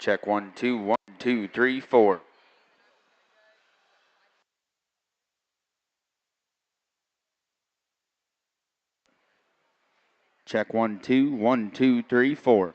Check 1, 2, 1, 2, 3, 4. Check 1, 2, 1, 2, 3, 4.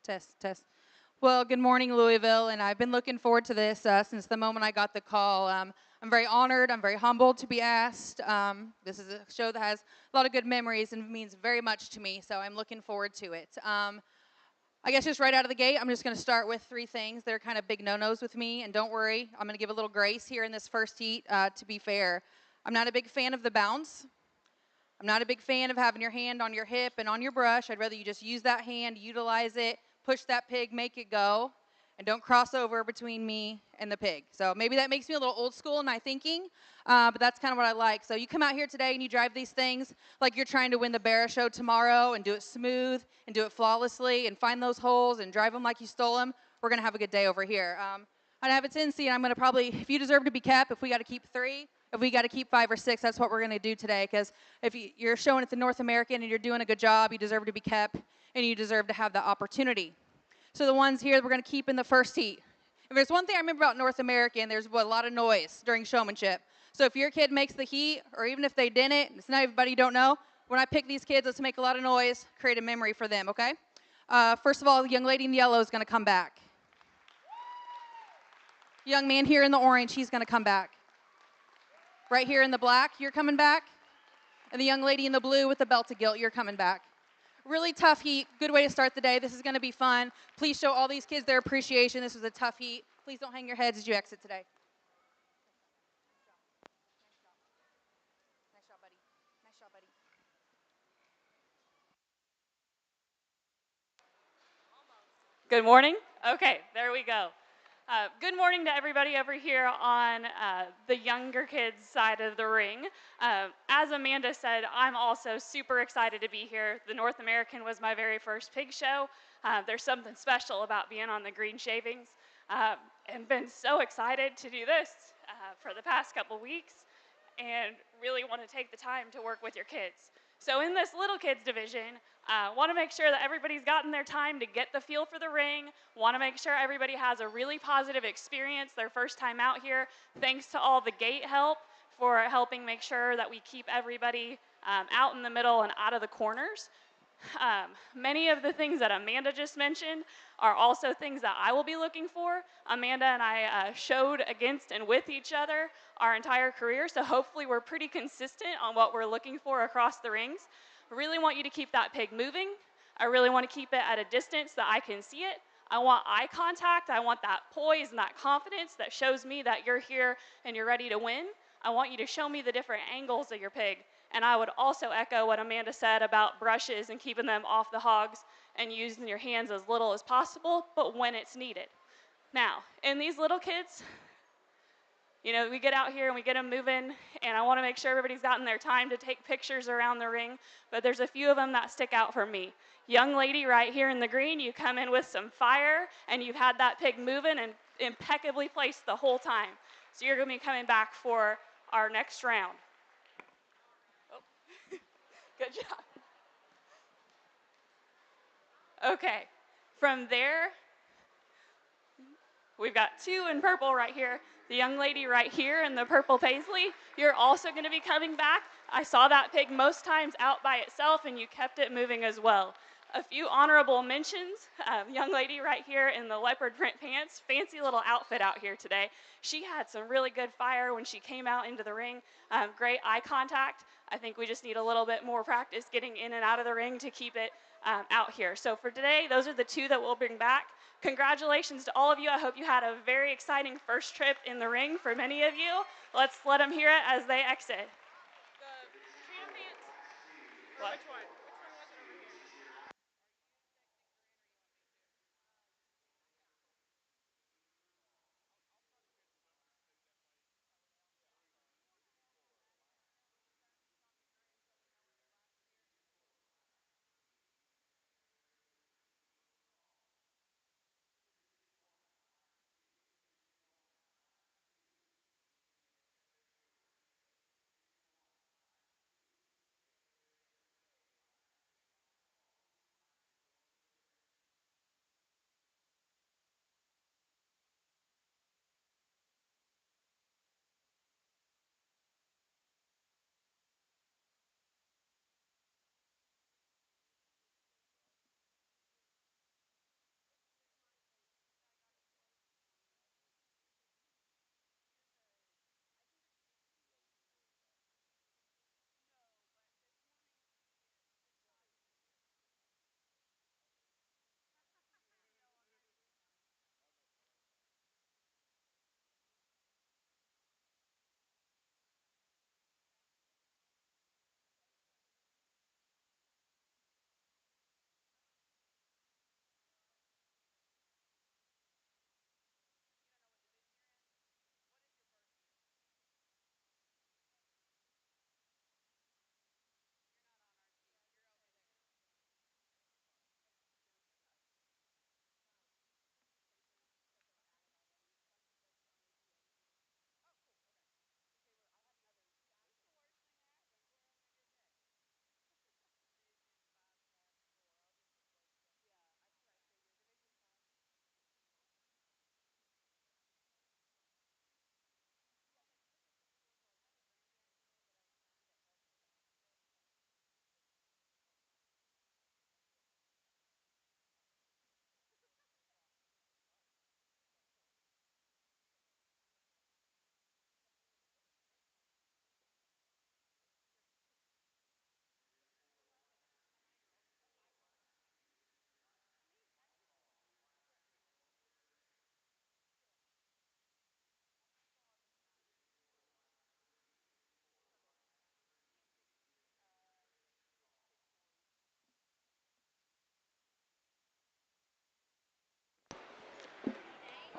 Test, test. Well, good morning, Louisville, and I've been looking forward to this since the moment I got the call. I'm very honored, I'm very humbled to be asked. This is a show that has a lot of good memories and means very much to me, so I'm looking forward to it. I guess just right out of the gate, I'm just going to start with three things that are kind of big no-nos with me, and don't worry, I'm going to give a little grace here in this first heat, to be fair. I'm not a big fan of the bounce. I'm not a big fan of having your hand on your hip and on your brush. I'd rather you just use that hand, utilize it, push that pig, make it go, and don't cross over between me and the pig. So maybe that makes me a little old school in my thinking, but that's kind of what I like. So you come out here today and you drive these things like you're trying to win the Barra Show tomorrow and do it smooth and do it flawlessly and find those holes and drive them like you stole them. We're going to have a good day over here. I have a tendency, and I'm going to probably, if you deserve to be kept, if we got to keep 3, if we got to keep 5 or 6, that's what we're going to do today. Because if you're showing at the North American and you're doing a good job, you deserve to be kept, and you deserve to have the opportunity. So the ones here we're going to keep in the first heat. If there's one thing I remember about North American, there's a lot of noise during showmanship. So if your kid makes the heat, or even if they didn't, it's not everybody you don't know, when I pick these kids, let's make a lot of noise, create a memory for them, okay? First of all, the young lady in yellow is going to come back. Young man here in the orange, he's going to come back. Right here in the black, you're coming back. And the young lady in the blue with the belt of guilt, you're coming back. Really tough heat. Good way to start the day. This is going to be fun. Please show all these kids their appreciation. This was a tough heat. Please don't hang your heads as you exit today. Nice job, buddy. Nice job, buddy. Good morning. Okay, there we go. Good morning to everybody over here on the younger kids side of the ring. As Amanda said, I'm also super excited to be here. The North American was my very first pig show. There's something special about being on the green shavings, and been so excited to do this for the past couple weeks, and really want to take the time to work with your kids. So in this little kids division, want to make sure that everybody's gotten their time to get the feel for the ring, want to make sure everybody has a really positive experience their first time out here. Thanks to all the gate help for helping make sure that we keep everybody out in the middle and out of the corners. Many of the things that Amanda just mentioned are also things that I will be looking for. Amanda and I showed against and with each other our entire career, so hopefully we're pretty consistent on what we're looking for across the rings. I really want you to keep that pig moving. I really want to keep it at a distance that I can see it. I want eye contact. I want that poise and that confidence that shows me that you're here and you're ready to win. I want you to show me the different angles of your pig. And I would also echo what Amanda said about brushes and keeping them off the hogs and using your hands as little as possible, but when it's needed. Now, in these little kids, you know, we get out here and we get them moving, and I want to make sure everybody's gotten their time to take pictures around the ring, but there's a few of them that stick out for me. Young lady right here in the green, you come in with some fire, and you've had that pig moving and impeccably placed the whole time. So you're going to be coming back for our next round. Good job. Okay, from there, we've got 2 in purple right here. The young lady right here in the purple paisley, you're also going to be coming back. I saw that pig most times out by itself, and you kept it moving as well. A few honorable mentions, young lady right here in the leopard print pants, fancy little outfit out here today. She had some really good fire when she came out into the ring, great eye contact. I think we just need a little bit more practice getting in and out of the ring to keep it out here. So for today, those are the 2 that we'll bring back. Congratulations to all of you. I hope you had a very exciting first trip in the ring for many of you. Let's let them hear it as they exit. The champions. What? Which one?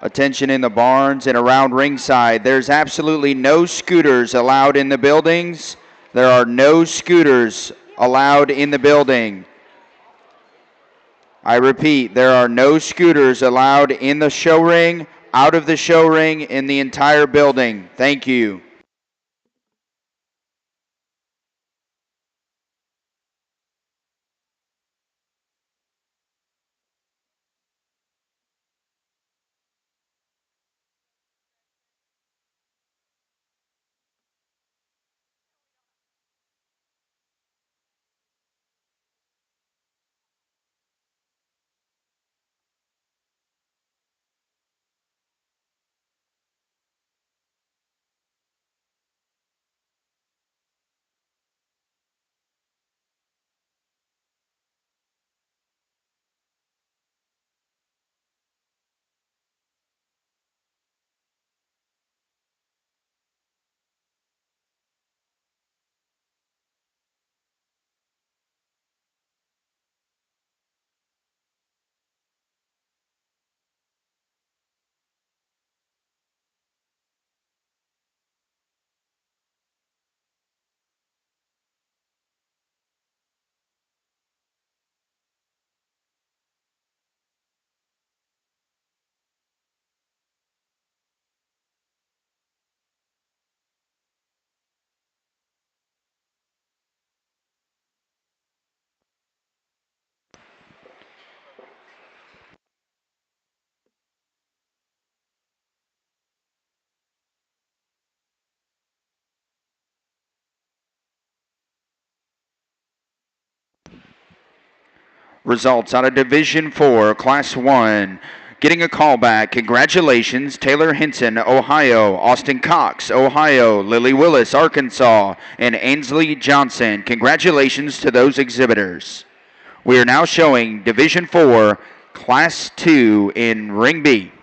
Attention in the barns and around ringside. There's absolutely no scooters allowed in the buildings. There are no scooters allowed in the building. I repeat, there are no scooters allowed in the show ring, out of the show ring, in the entire building. Thank you. Results out of Division 4, Class 1. Getting a callback, congratulations, Taylor Hinson, Ohio, Austin Cox, Ohio, Lily Willis, Arkansas, and Ainsley Johnson. Congratulations to those exhibitors. We are now showing Division 4, Class 2 in Ring B.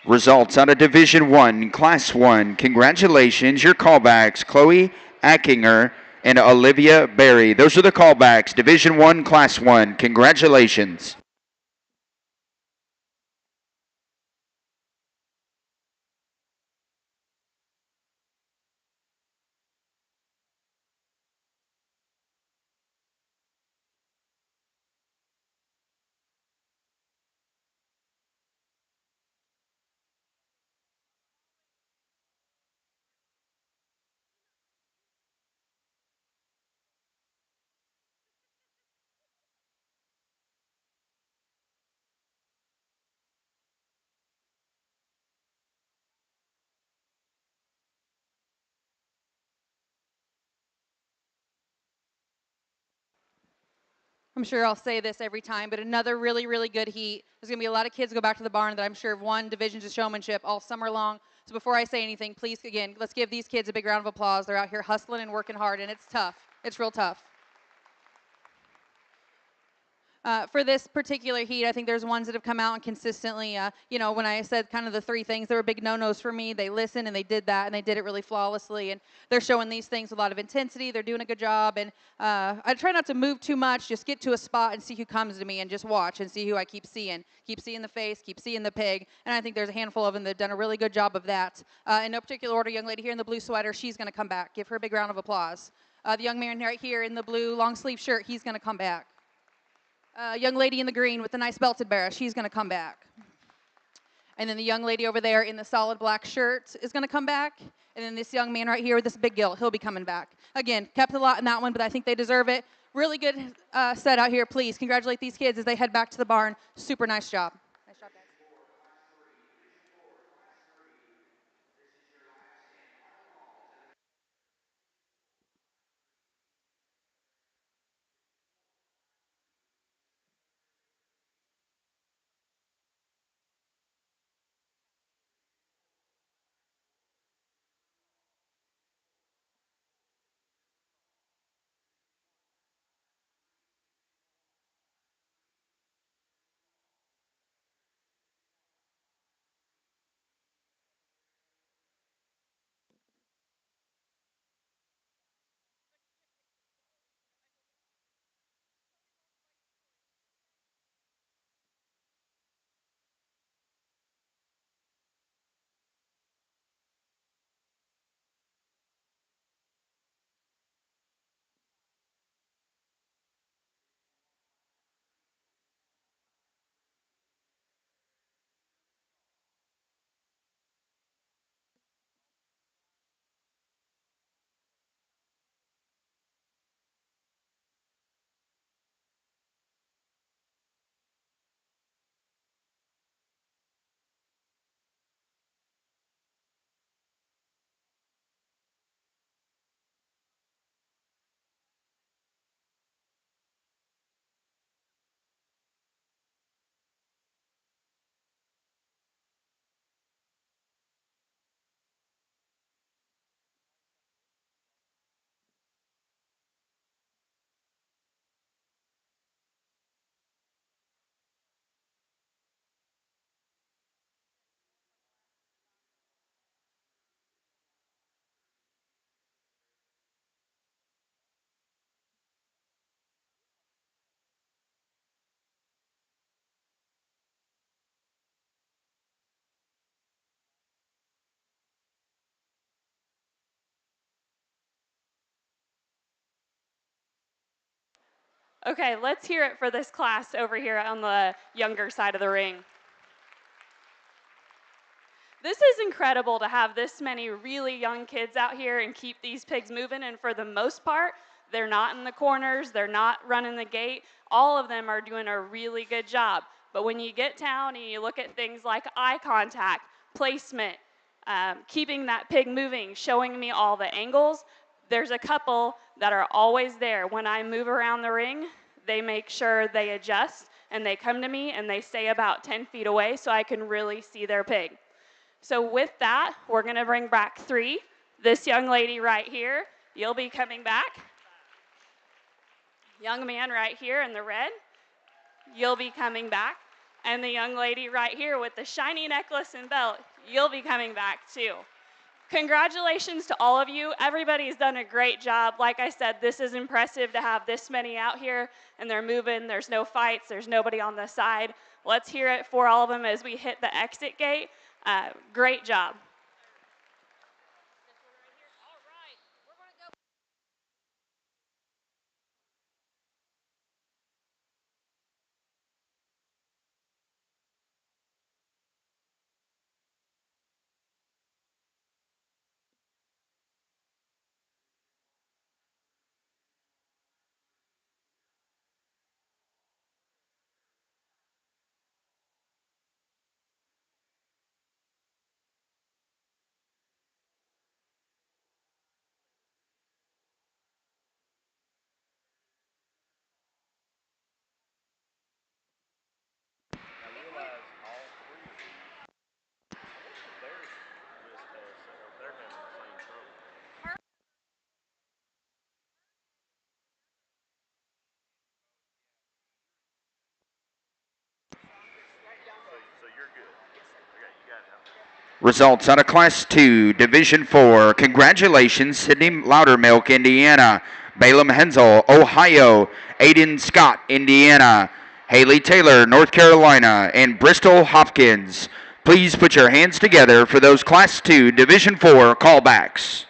Results out of Division 1, Class 1. Congratulations, your callbacks, Chloe Ackinger and Olivia Berry. Those are the callbacks, Division 1, Class 1. Congratulations. I'm sure I'll say this every time, but another really, really good heat. There's going to be a lot of kids go back to the barn that I'm sure have won divisions of showmanship all summer long. So before I say anything, please, again, let's give these kids a big round of applause. They're out here hustling and working hard, and it's tough. It's real tough. For this particular heat, I think there's ones that have come out and consistently, when I said kind of the three things, there were big no-nos for me. They listened and they did that, and they did it really flawlessly. And they're showing these things with a lot of intensity. They're doing a good job. And I try not to move too much. Just get to a spot and see who comes to me and just watch and see who I keep seeing. Keep seeing the face, keep seeing the pig. And I think there's a handful of them that have done a really good job of that. In no particular order, young lady here in the blue sweater, she's going to come back. Give her a big round of applause. The young man right here in the blue long sleeve shirt, he's going to come back. Young lady in the green with the nice belted barra, she's going to come back. And then the young lady over there in the solid black shirt is going to come back. And then this young man right here with this big gilt, he'll be coming back. Again, kept a lot in that one, but I think they deserve it. Really good set out here. Please congratulate these kids as they head back to the barn. Super nice job. Nice job, guys. Okay, let's hear it for this class over here on the younger side of the ring. This is incredible to have this many really young kids out here and keep these pigs moving, and for the most part, they're not in the corners, they're not running the gate. All of them are doing a really good job. But when you get down and you look at things like eye contact, placement, keeping that pig moving, showing me all the angles, there's a couple that are always there. When I move around the ring, they make sure they adjust, and they come to me and they stay about 10 feet away so I can really see their pig. So with that, we're going to bring back 3. This young lady right here, you'll be coming back. Young man right here in the red, you'll be coming back. And the young lady right here with the shiny necklace and belt, you'll be coming back too. Congratulations to all of you. Everybody's done a great job. Like I said, this is impressive to have this many out here, and they're moving. There's no fights. There's nobody on the side. Let's hear it for all of them as we hit the exit gate. Great job. Results out of Class 2, Division 4. Congratulations, Sydney Loudermilk, Indiana. Balaam Hensel, Ohio. Aiden Scott, Indiana. Haley Taylor, North Carolina. And Bristol Hopkins. Please put your hands together for those Class 2, Division 4 callbacks.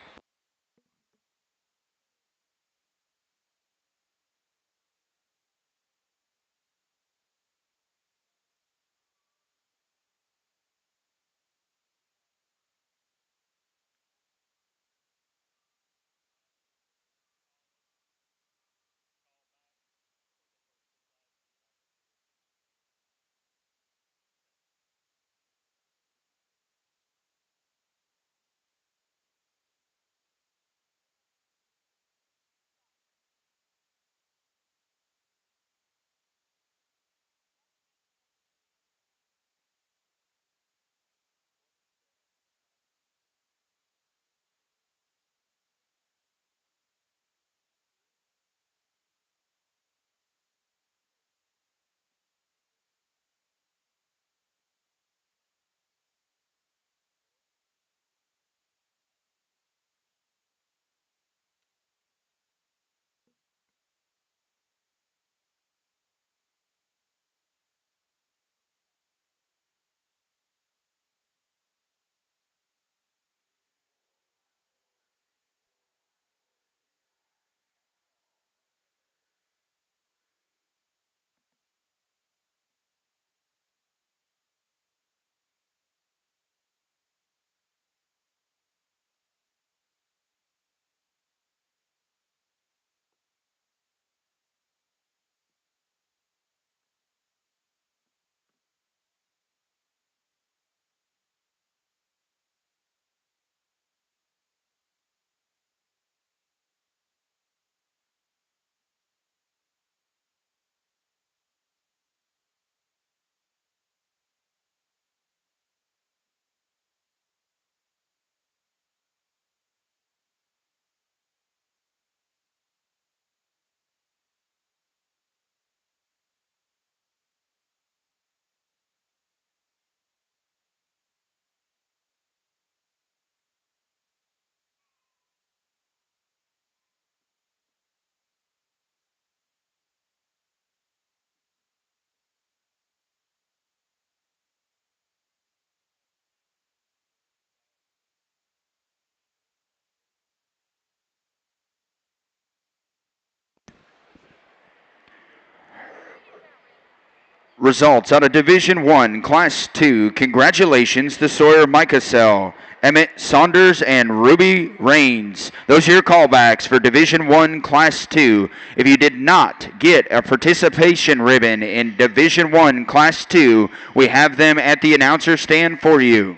Results out of Division 1, Class 2. Congratulations to Sawyer Micasell, Emmett Saunders, and Ruby Rains. Those are your callbacks for Division 1, Class 2. If you did not get a participation ribbon in Division 1, Class 2, we have them at the announcer stand for you.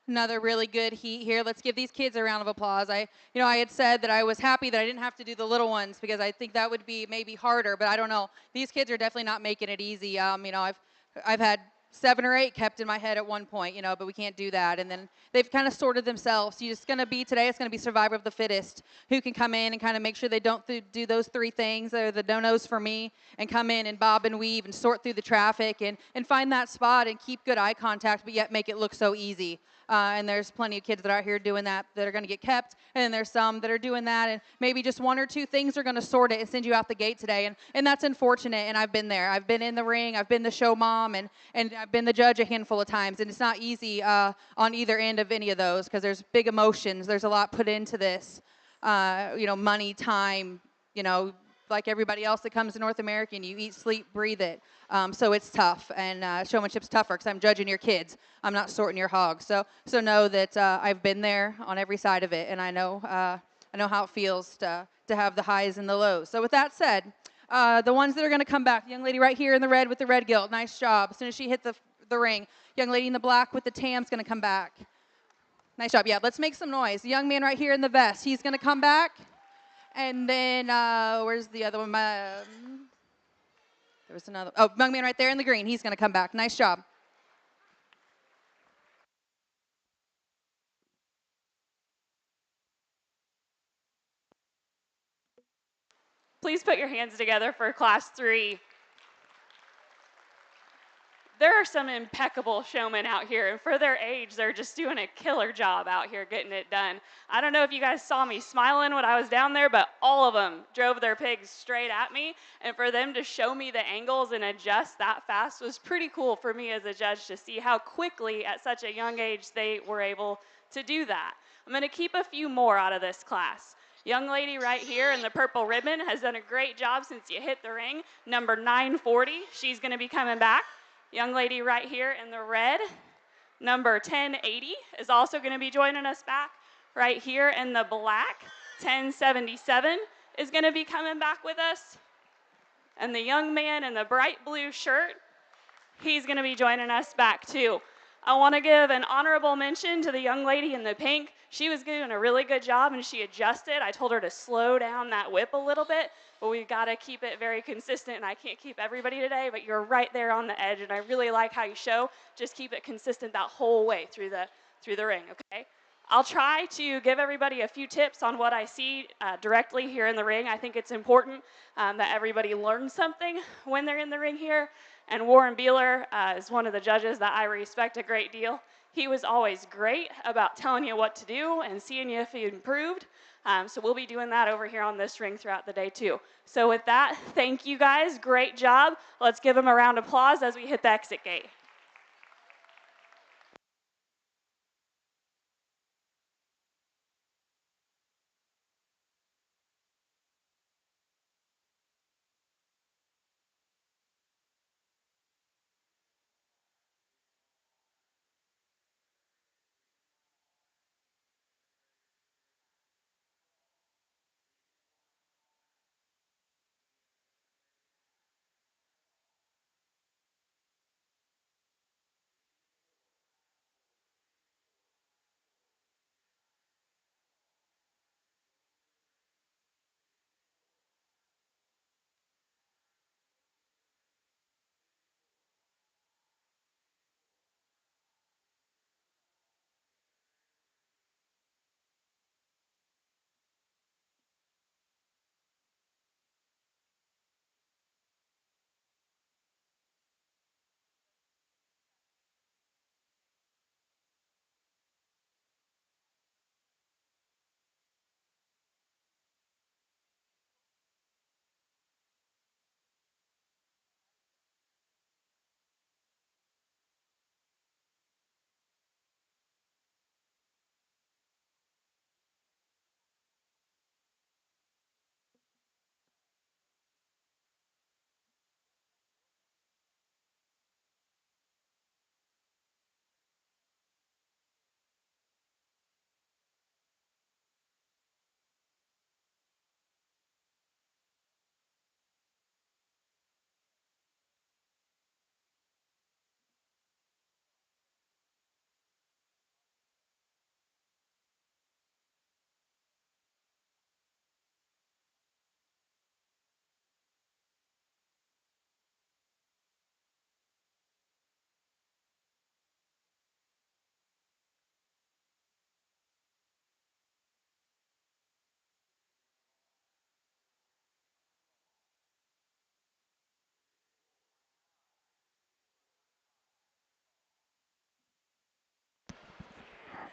Another really good heat here. Let's give these kids a round of applause. I had said that I was happy that I didn't have to do the little ones because I think that would be maybe harder, but I don't know. These kids are definitely not making it easy. I've had 7 or 8 kept in my head at one point, but we can't do that. And then they've kind of sorted themselves. So it's going to be today, it's going to be survivor of the fittest who can come in and kind of make sure they don't do those 3 things. They're the no-nos for me, and come in and bob and weave and sort through the traffic and find that spot and keep good eye contact, but yet make it look so easy. and there's plenty of kids that are out here doing that are going to get kept, and then there's some that are doing that, and maybe just one or two things are going to sort it and send you out the gate today, and that's unfortunate, and I've been there. I've been in the ring, I've been the show mom, and I've been the judge a handful of times, and it's not easy on either end of any of those because there's big emotions. There's a lot put into this, money, time, like everybody else that comes to North America, and you eat, sleep, breathe it. So it's tough, and showmanship's tougher because I'm judging your kids. I'm not sorting your hogs. So know that I've been there on every side of it, and I know how it feels to have the highs and the lows. So with that said, the ones that are going to come back, the young lady right here in the red with the red gilt, nice job. As soon as she hit the ring, young lady in the black with the tam's going to come back. Nice job. Yeah, let's make some noise. The young man right here in the vest, he's going to come back. And then where's the other one? There was another. Oh, young man right there in the green. He's going to come back. Nice job. Please put your hands together for Class 3. There are some impeccable showmen out here, and for their age, they're just doing a killer job out here getting it done. I don't know if you guys saw me smiling when I was down there, but all of them drove their pigs straight at me, and for them to show me the angles and adjust that fast was pretty cool for me as a judge to see how quickly at such a young age they were able to do that. I'm going to keep a few more out of this class. Young lady right here in the purple ribbon has done a great job since you hit the ring. Number 940, she's going to be coming back. Young lady right here in the red, number 1080, is also going to be joining us back. Right here in the black, 1077 is going to be coming back with us. And the young man in the bright blue shirt, he's going to be joining us back too. I want to give an honorable mention to the young lady in the pink. She was doing a really good job and she adjusted. I told her to slow down that whip a little bit, but we've got to keep it very consistent, and I can't keep everybody today, but you're right there on the edge, and I really like how you show. Just keep it consistent that whole way through the ring, okay? I'll try to give everybody a few tips on what I see directly here in the ring. I think it's important that everybody learns something when they're in the ring here. And Warren Beeler is one of the judges that I respect a great deal. He was always great about telling you what to do and seeing you if you improved. So we'll be doing that over here on this ring throughout the day too. So with that, thank you guys. Great job. Let's give them a round of applause as we hit the exit gate.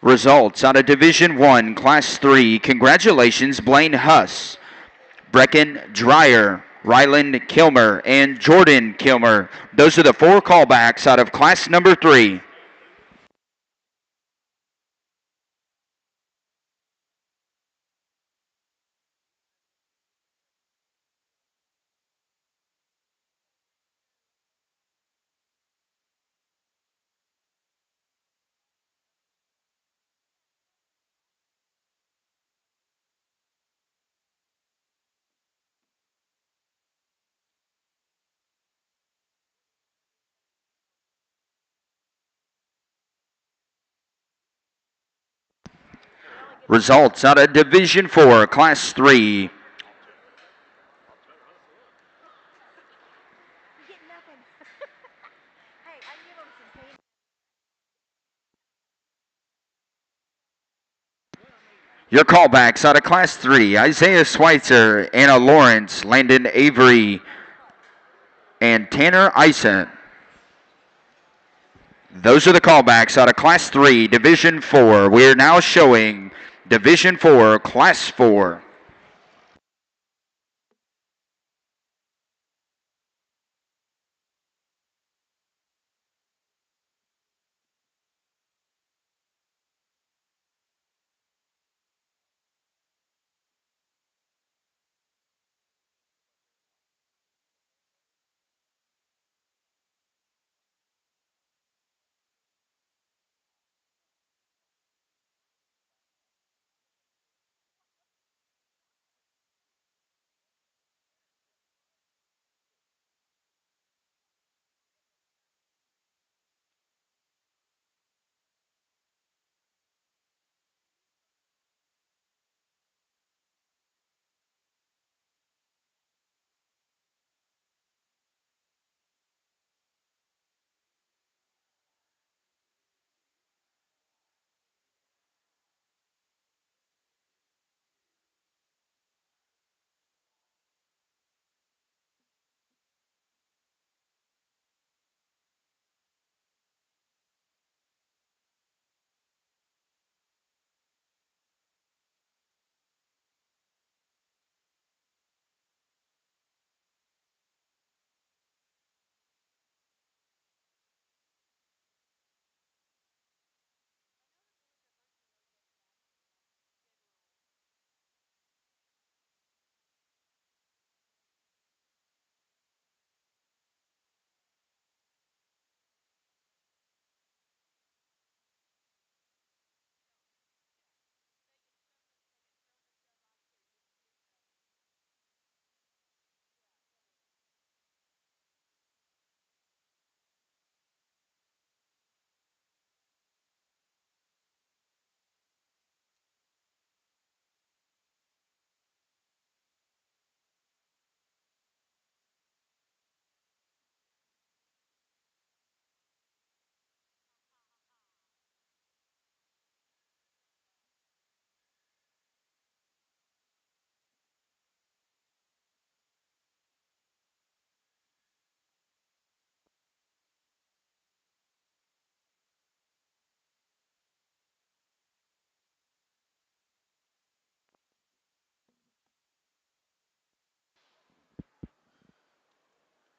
Results out of Division 1, Class 3. Congratulations, Blaine Huss, Brecken Dreyer, Ryland Kilmer, and Jordan Kilmer. Those are the 4 callbacks out of Class number 3. Results out of Division 4, Class 3. Your callbacks out of Class 3, Isaiah Schweitzer, Anna Lawrence, Landon Avery, and Tanner Eisen. Those are the callbacks out of Class 3, Division 4. We are now showing Division 4, Class 4.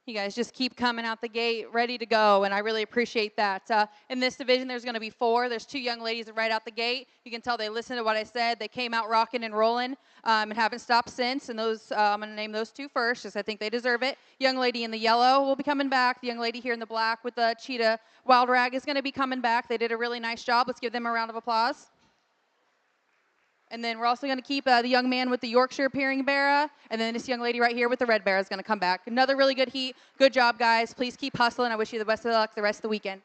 You guys just keep coming out the gate ready to go, and I really appreciate that. In this division, there's going to be 4. There's 2 young ladies right out the gate. You can tell they listened to what I said. They came out rocking and rolling and haven't stopped since, and those I'm going to name those 2 first because I think they deserve it. Young lady in the yellow will be coming back. The young lady here in the black with the cheetah wild rag is going to be coming back. They did a really nice job. Let's give them a round of applause. And then we're also going to keep the young man with the Yorkshire Peering Barra. And then this young lady right here with the red bear is going to come back. Another really good heat. Good job, guys. Please keep hustling. I wish you the best of luck the rest of the weekend.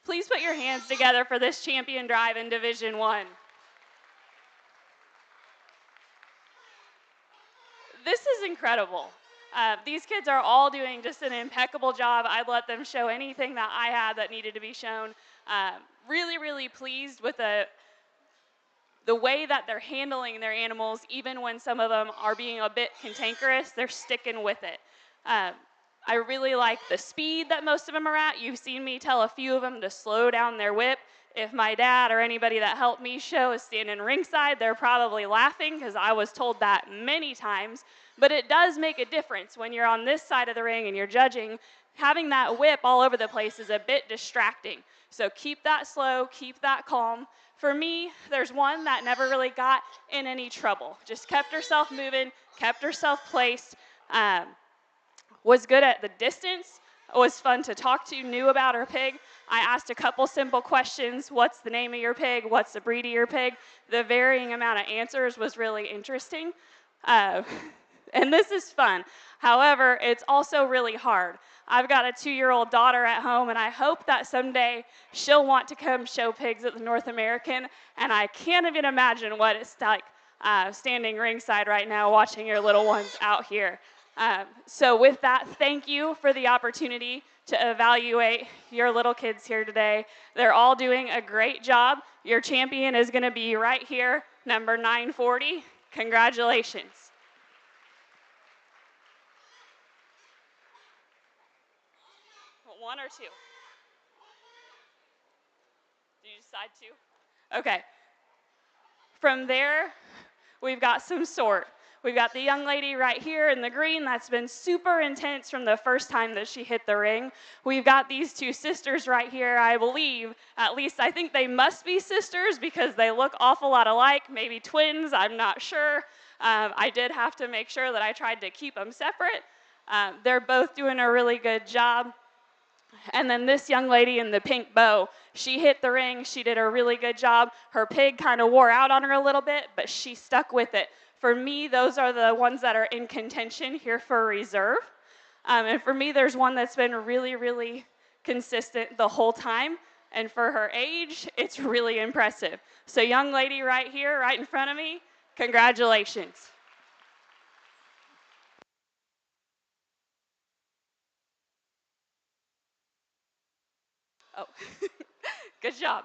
Please put your hands together for this champion drive in Division 1. This is incredible. These kids are all doing just an impeccable job. I'd let them show anything that I had that needed to be shown. Really, really pleased with the way that they're handling their animals, even when some of them are being a bit cantankerous, they're sticking with it. I really like the speed that most of them are at. You've seen me tell a few of them to slow down their whip. If my dad or anybody that helped me show is standing ringside, they're probably laughing because I was told that many times. But it does make a difference when you're on this side of the ring and you're judging. Having that whip all over the place is a bit distracting. So keep that slow, keep that calm. For me, there's one that never really got in any trouble. Just kept herself moving, kept herself placed. Was good at the distance, was fun to talk to, knew about her pig. I asked a couple simple questions. What's the name of your pig? What's the breed of your pig? The varying amount of answers was really interesting. And this is fun. However, it's also really hard. I've got a 2-year-old daughter at home, and I hope that someday she'll want to come show pigs at the North American, and I can't even imagine what it's like standing ringside right now watching your little ones out here. So with that, thank you for the opportunity to evaluate your little kids here today. They're all doing a great job. Your champion is going to be right here, number 940. Congratulations. One or two? Did you decide two? Okay. From there, we've got some sort. We've got the young lady right here in the green that's been super intense from the first time that she hit the ring. We've got these two sisters right here, I believe. At least I think they must be sisters because they look awful lot alike, maybe twins, I'm not sure. I did have to make sure that I tried to keep them separate. They're both doing a really good job. And then this young lady in the pink bow, she hit the ring. She did a really good job. Her pig kind of wore out on her a little bit, but she stuck with it. For me, those are the ones that are in contention here for reserve. And for me, there's one that's been really, really consistent the whole time. And for her age, it's really impressive. So young lady right here, right in front of me, congratulations. Oh, good job.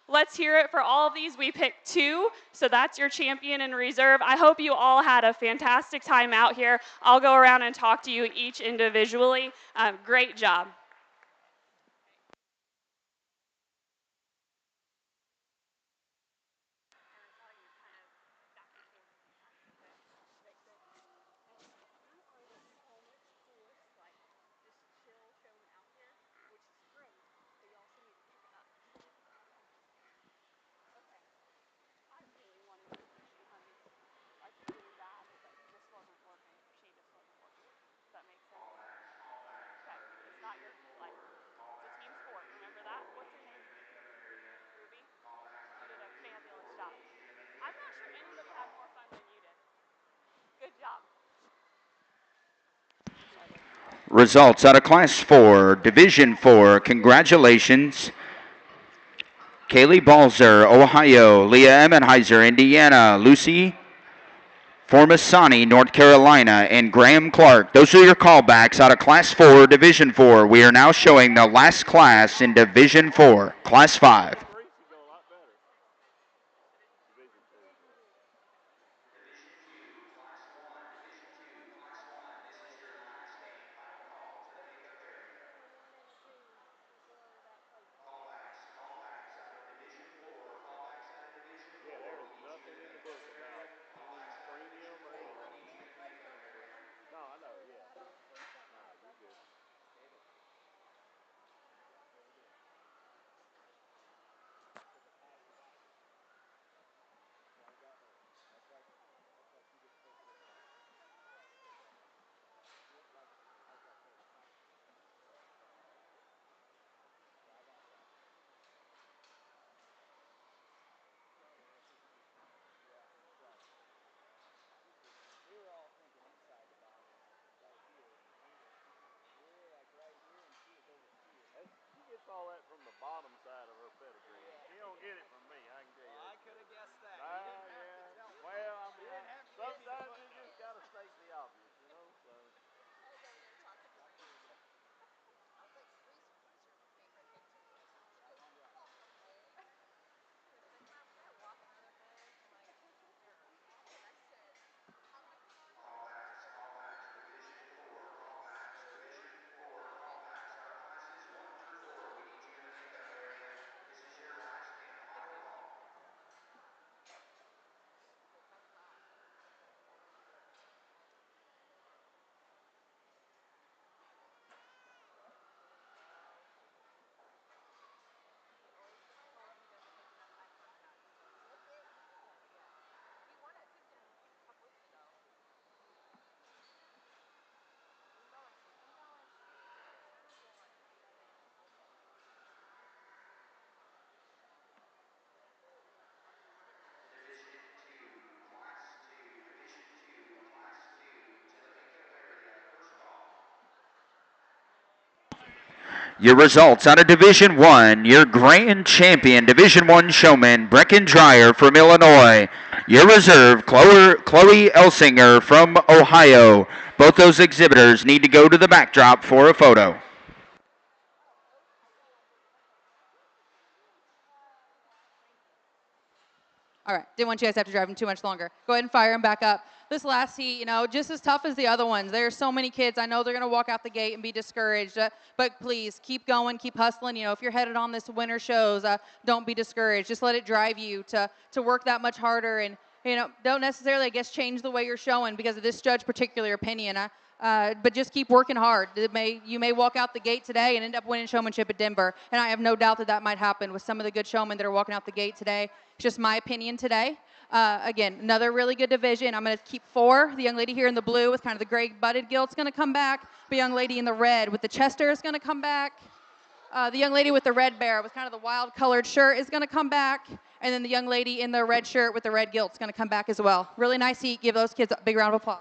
Let's hear it for all of these. We picked 2, so that's your champion in reserve. I hope you all had a fantastic time out here. I'll go around and talk to you each individually. Great job. I'm not sure anybody had more fun than you did. Good job. Results out of Class 4, Division 4. Congratulations. Kaylee Balzer, Ohio. Leah Emmenheiser, Indiana. Lucy Formasani, North Carolina. And Graham Clark. Those are your callbacks out of Class 4, Division 4. We are now showing the last class in Division 4, Class 5. Your results out of Division One: your grand champion, Division One showman Brecken Dreyer from Illinois. Your reserve, Chloe Elsinger from Ohio. Both those exhibitors need to go to the backdrop for a photo. All right, didn't want you guys to have to drive them too much longer. Go ahead and fire them back up. This last heat, just as tough as the other ones. There are so many kids. I know they're going to walk out the gate and be discouraged, but please keep going, keep hustling. If you're headed on this winter shows, don't be discouraged. Just let it drive you to work that much harder, and don't necessarily, I guess, change the way you're showing because of this judge's particular opinion. But just keep working hard. You may walk out the gate today and end up winning showmanship at Denver, and I have no doubt that might happen with some of the good showmen that are walking out the gate today. It's just my opinion today. Again, another really good division. I'm going to keep 4. The young lady here in the blue with kind of the gray butted gilt's going to come back. The young lady in the red with the Chester is going to come back. The young lady with the red bear with kind of the wild colored shirt is going to come back. And then the young lady in the red shirt with the red gilt is going to come back as well. Really nice heat. Give those kids a big round of applause.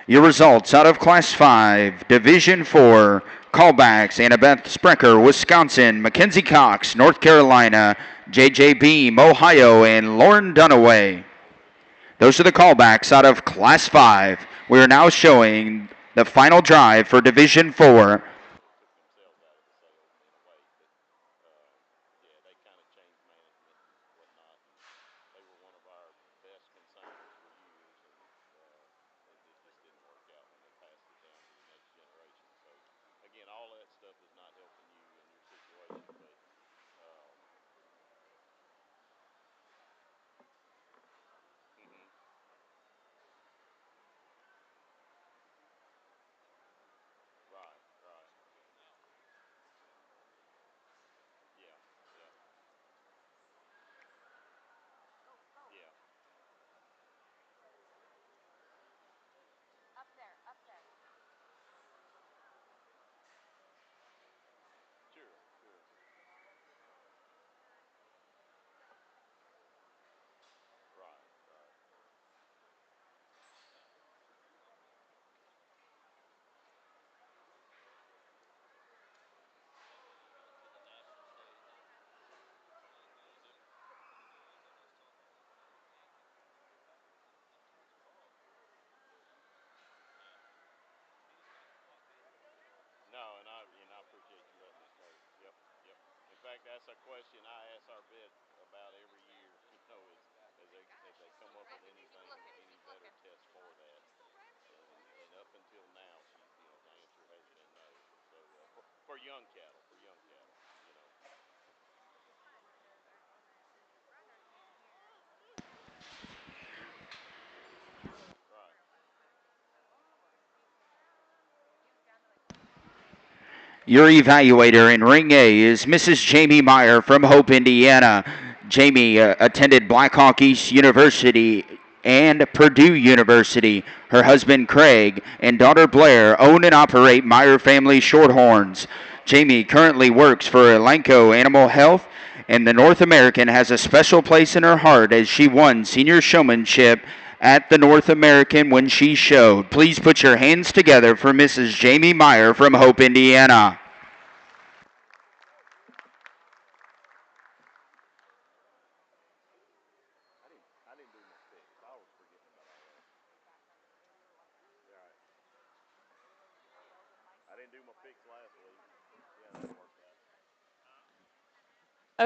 Your results out of Class 5, Division 4, callbacks: Annabeth Sprecher, Wisconsin; Mackenzie Cox, North Carolina; JJ Beam, Ohio; and Lauren Dunaway. Those are the callbacks out of Class 5. We are now showing the final drive for Division 4. a question I ask our vet about every year. As they come up with anything, any better test for that. And up until now, the answer has been no. So for young cattle, you know. Right. Your evaluator in Ring A is Mrs. Jamie Meyer from Hope, Indiana. Jamie attended Blackhawk East University and Purdue University. Her husband Craig and daughter Blair own and operate Meyer Family Shorthorns. Jamie currently works for Elanco Animal Health, and the North American has a special place in her heart as she won senior showmanship at the North American when she showed. Please put your hands together for Mrs. Jamie Meyer from Hope, Indiana. I didn't do my picks. I was forgetting about all that. Yeah, I didn't do my picks last week. Yeah, that'll work out.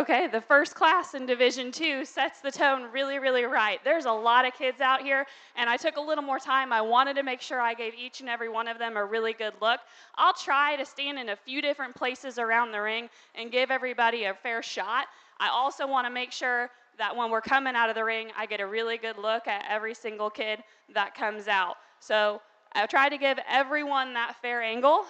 Okay, the first class in Division 2 sets the tone really, really right. There's a lot of kids out here, and I took a little more time. I wanted to make sure I gave each and every one of them a really good look. I'll try to stand in a few different places around the ring and give everybody a fair shot. I also want to make sure that when we're coming out of the ring, I get a really good look at every single kid that comes out. So I try to give everyone that fair angle,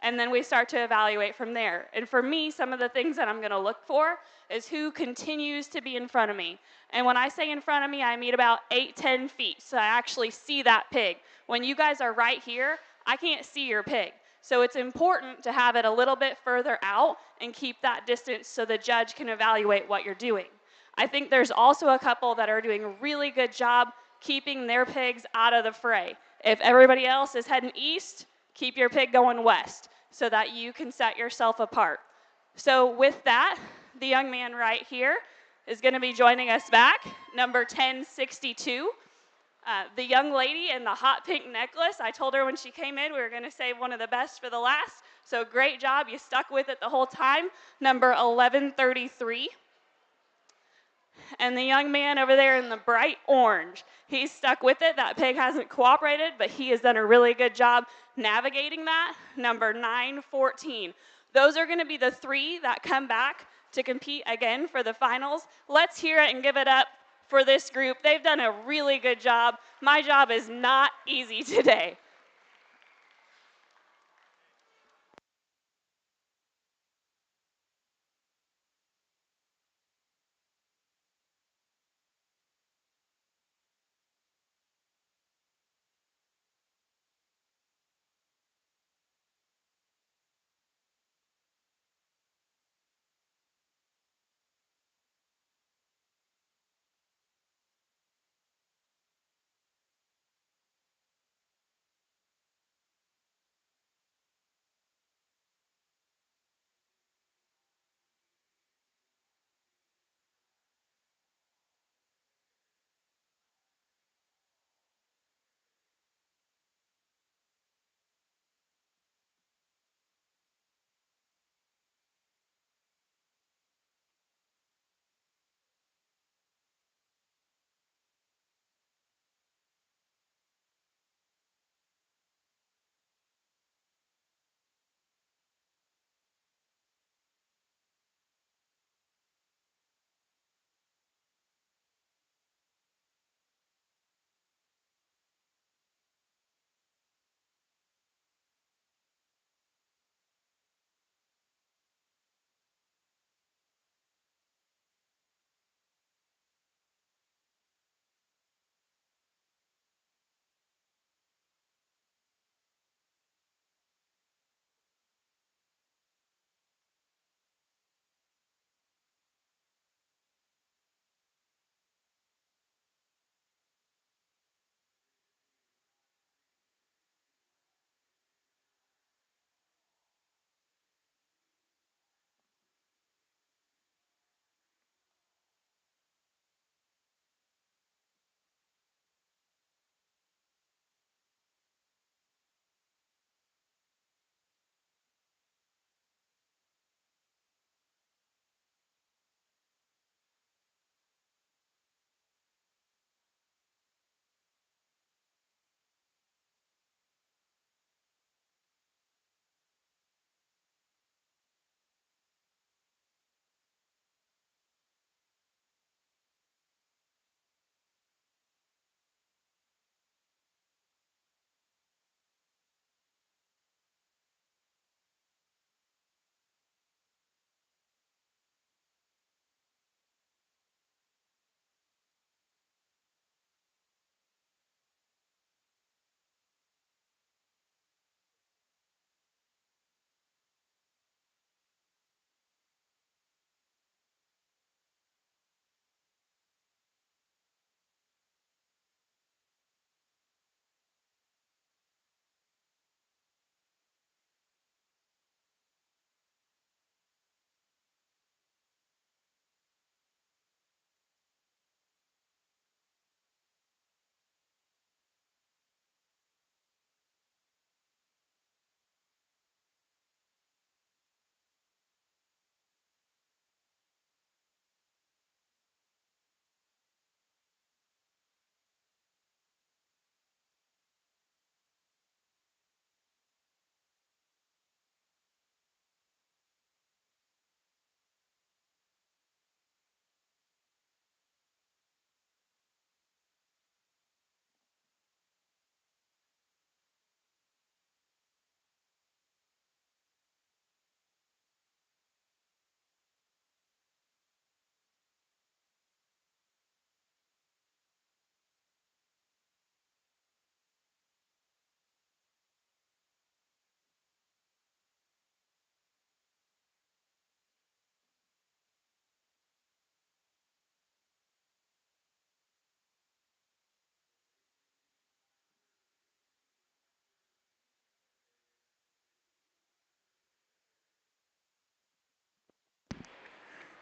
and then we start to evaluate from there. And for me, some of the things that I'm going to look for is who continues to be in front of me. And when I say in front of me, I mean about 8-10 feet, so I actually see that pig. When you guys are right here, I can't see your pig. So it's important to have it a little bit further out and keep that distance so the judge can evaluate what you're doing. I think there's also a couple that are doing a really good job keeping their pigs out of the fray. If everybody else is heading east, keep your pig going west so that you can set yourself apart. So with that, the young man right here is going to be joining us back, number 1062. The young lady in the hot pink necklace, I told her when she came in we were going to save one of the best for the last, so great job, you stuck with it the whole time, number 1133. And the young man over there in the bright orange, he's stuck with it. That pig hasn't cooperated, but he has done a really good job navigating that. Number 914. Those are going to be the three that come back to compete again for the finals. Let's hear it and give it up for this group. They've done a really good job. My job is not easy today.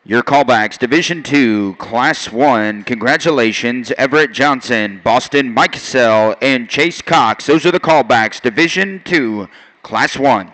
Your callbacks, Division II, Class 1. Congratulations, Everett Johnson, Boston Mike Cassell, and Chase Cox. Those are the callbacks, Division II, Class 1.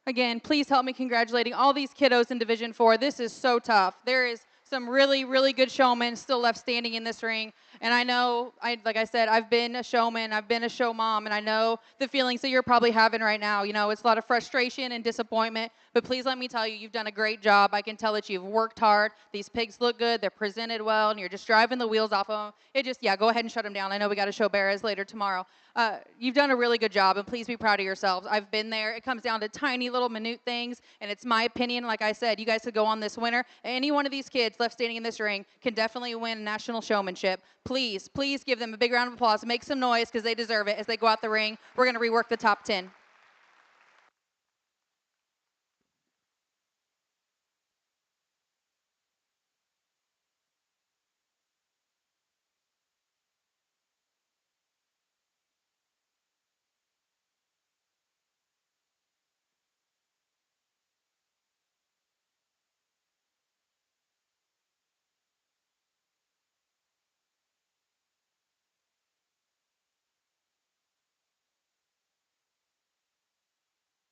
Again, please help me congratulating all these kiddos in Division 4. This is so tough. There is some really, really good showmen still left standing in this ring. And I know, like I said, I've been a showman, I've been a show mom, and I know the feelings that you're probably having right now. You know, it's a lot of frustration and disappointment, but please let me tell you, you've done a great job. I can tell that you've worked hard. These pigs look good, they're presented well, and you're just driving the wheels off of them. Yeah, go ahead and shut them down. I know we got to show Barras later tomorrow. You've done a really good job, and please be proud of yourselves. I've been there. It comes down to tiny little minute things, and it's my opinion. Like I said, you guys could go on this winner. Any one of these kids left standing in this ring can definitely win national showmanship. Please, please give them a big round of applause. Make some noise because they deserve it as they go out the ring. We're going to rework the top 10.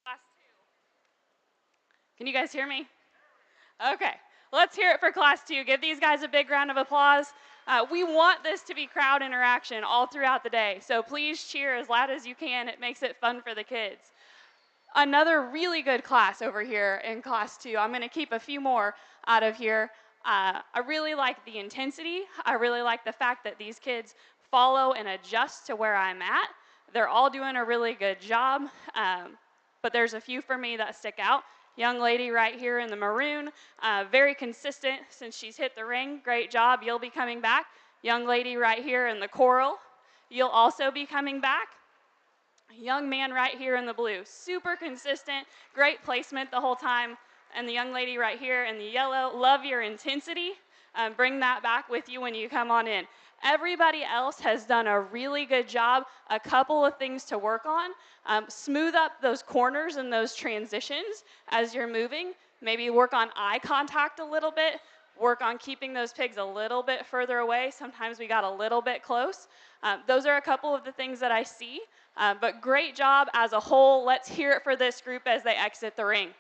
Class 2. Can you guys hear me? Okay, let's hear it for Class 2. Give these guys a big round of applause. We want this to be crowd interaction all throughout the day, so please cheer as loud as you can. It makes it fun for the kids. Another really good class over here in Class 2. I'm going to keep a few more out of here. I really like the intensity. I really like the fact that these kids follow and adjust to where I'm at. They're all doing a really good job, but there's a few for me that stick out. Young lady right here in the maroon, very consistent since she's hit the ring. Great job. You'll be coming back. Young lady right here in the coral, you'll also be coming back. Young man right here in the blue, super consistent, great placement the whole time. And the young lady right here in the yellow, love your intensity. Bring that back with you when you come on in. Everybody else has done a really good job. A couple of things to work on. Smooth up those corners and those transitions as you're moving. Maybe work on eye contact a little bit. Work on keeping those pigs a little bit further away. Sometimes we got a little bit close. Those are a couple of the things that I see. But great job as a whole. Let's hear it for this group as they exit the ring.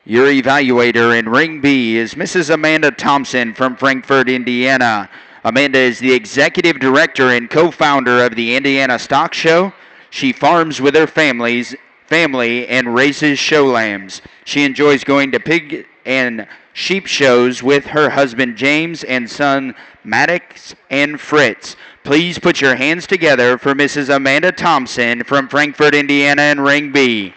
Your evaluator in Ring B is Mrs. Amanda Thompson from Frankfort, Indiana. Amanda is the executive director and co-founder of the Indiana Stock Show. She farms with her family and raises show lambs. She enjoys going to pig and sheep shows with her husband James and son Maddox and Fritz. Please put your hands together for Mrs. Amanda Thompson from Frankfort, Indiana in Ring B.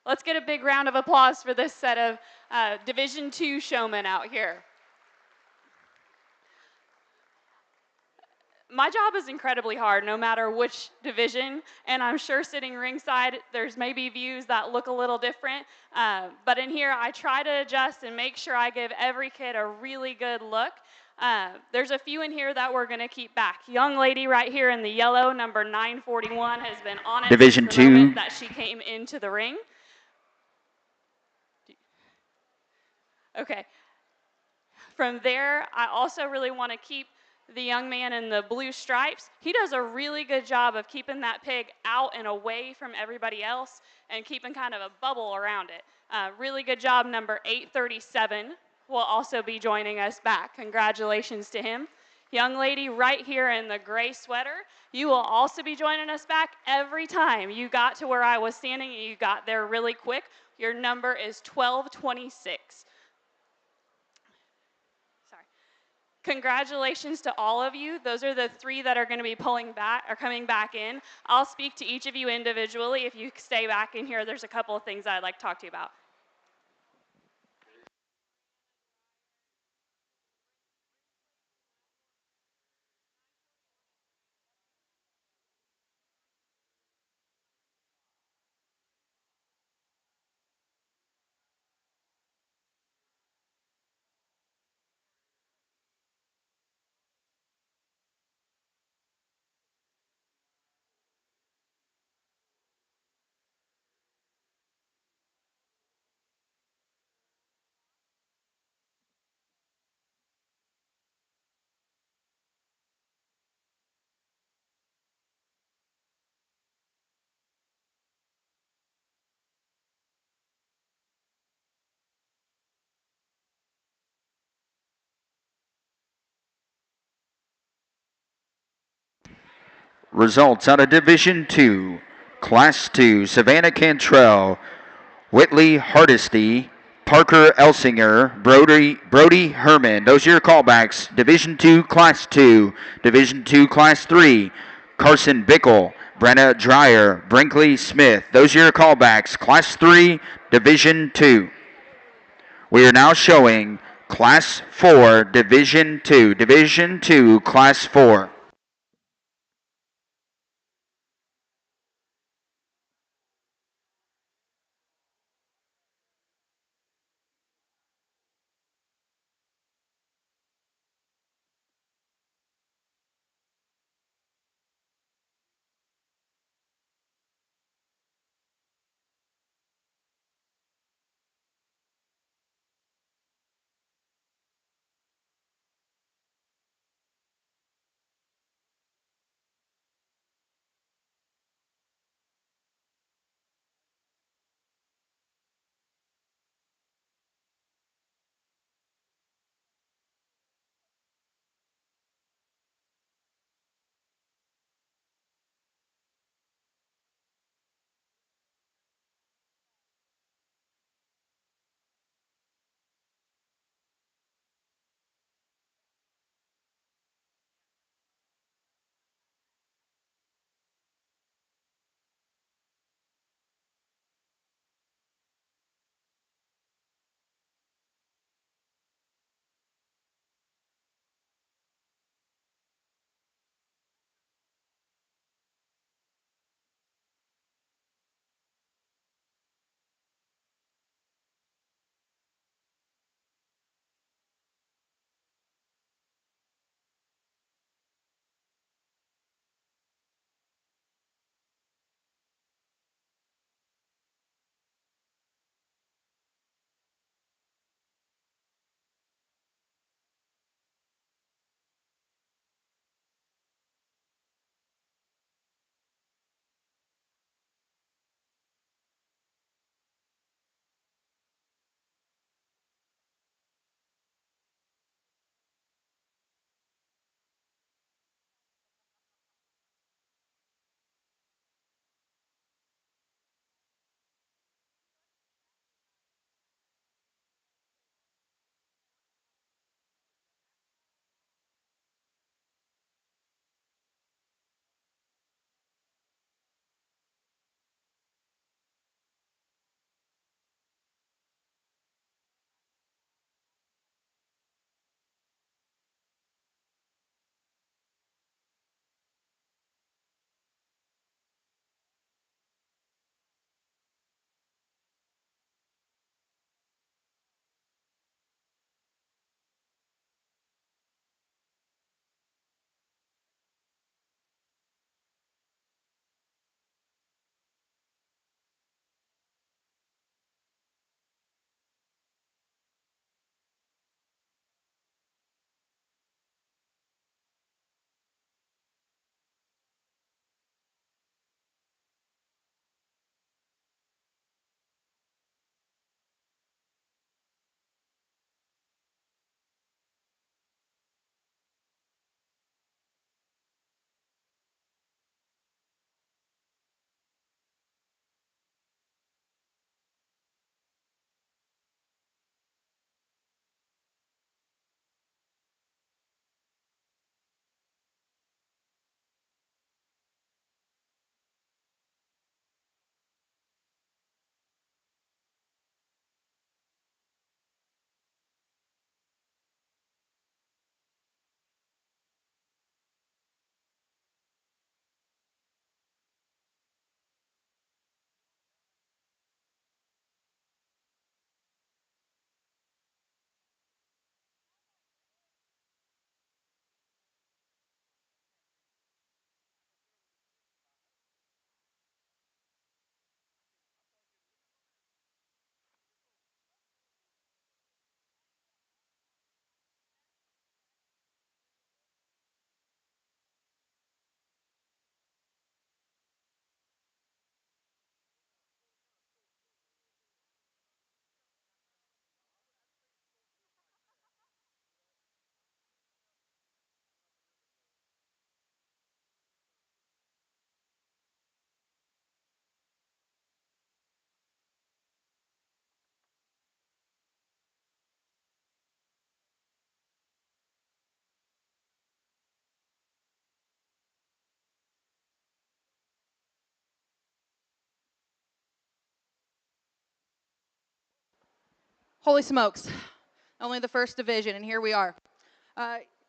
Let's get a big round of applause for this set of Division II showmen out here. My job is incredibly hard, no matter which division, and I'm sure sitting ringside, there's maybe views that look a little different, but in here, I try to adjust and make sure I give every kid a really good look. There's a few in here that we're going to keep back. Young lady right here in the yellow, number 941, has been on it Division since the moment II. that she came into the ring. Okay. From there, I also really want to keep the young man in the blue stripes. He does a really good job of keeping that pig out and away from everybody else and keeping kind of a bubble around it. Really good job, number 837 will also be joining us back. Congratulations to him. Young lady right here in the gray sweater, you will also be joining us back every time you got to where I was standing and you got there really quick. Your number is 1226. Congratulations to all of you. Those are the three that are going to be pulling back or coming back in. I'll speak to each of you individually. If you stay back in here, there's a couple of things I'd like to talk to you about. Results out of Division 2. Class 2, Savannah Cantrell, Whitley Hardesty, Parker Elsinger, Brody Herman. Those are your callbacks. Division 2, Class 2. Division 2, Class 3. Carson Bickle, Brenna Dreyer, Brinkley Smith. Those are your callbacks. Class 3, Division 2. We are now showing Class 4, Division 2. Division 2, Class 4. Holy smokes. Only the first division, and here we are.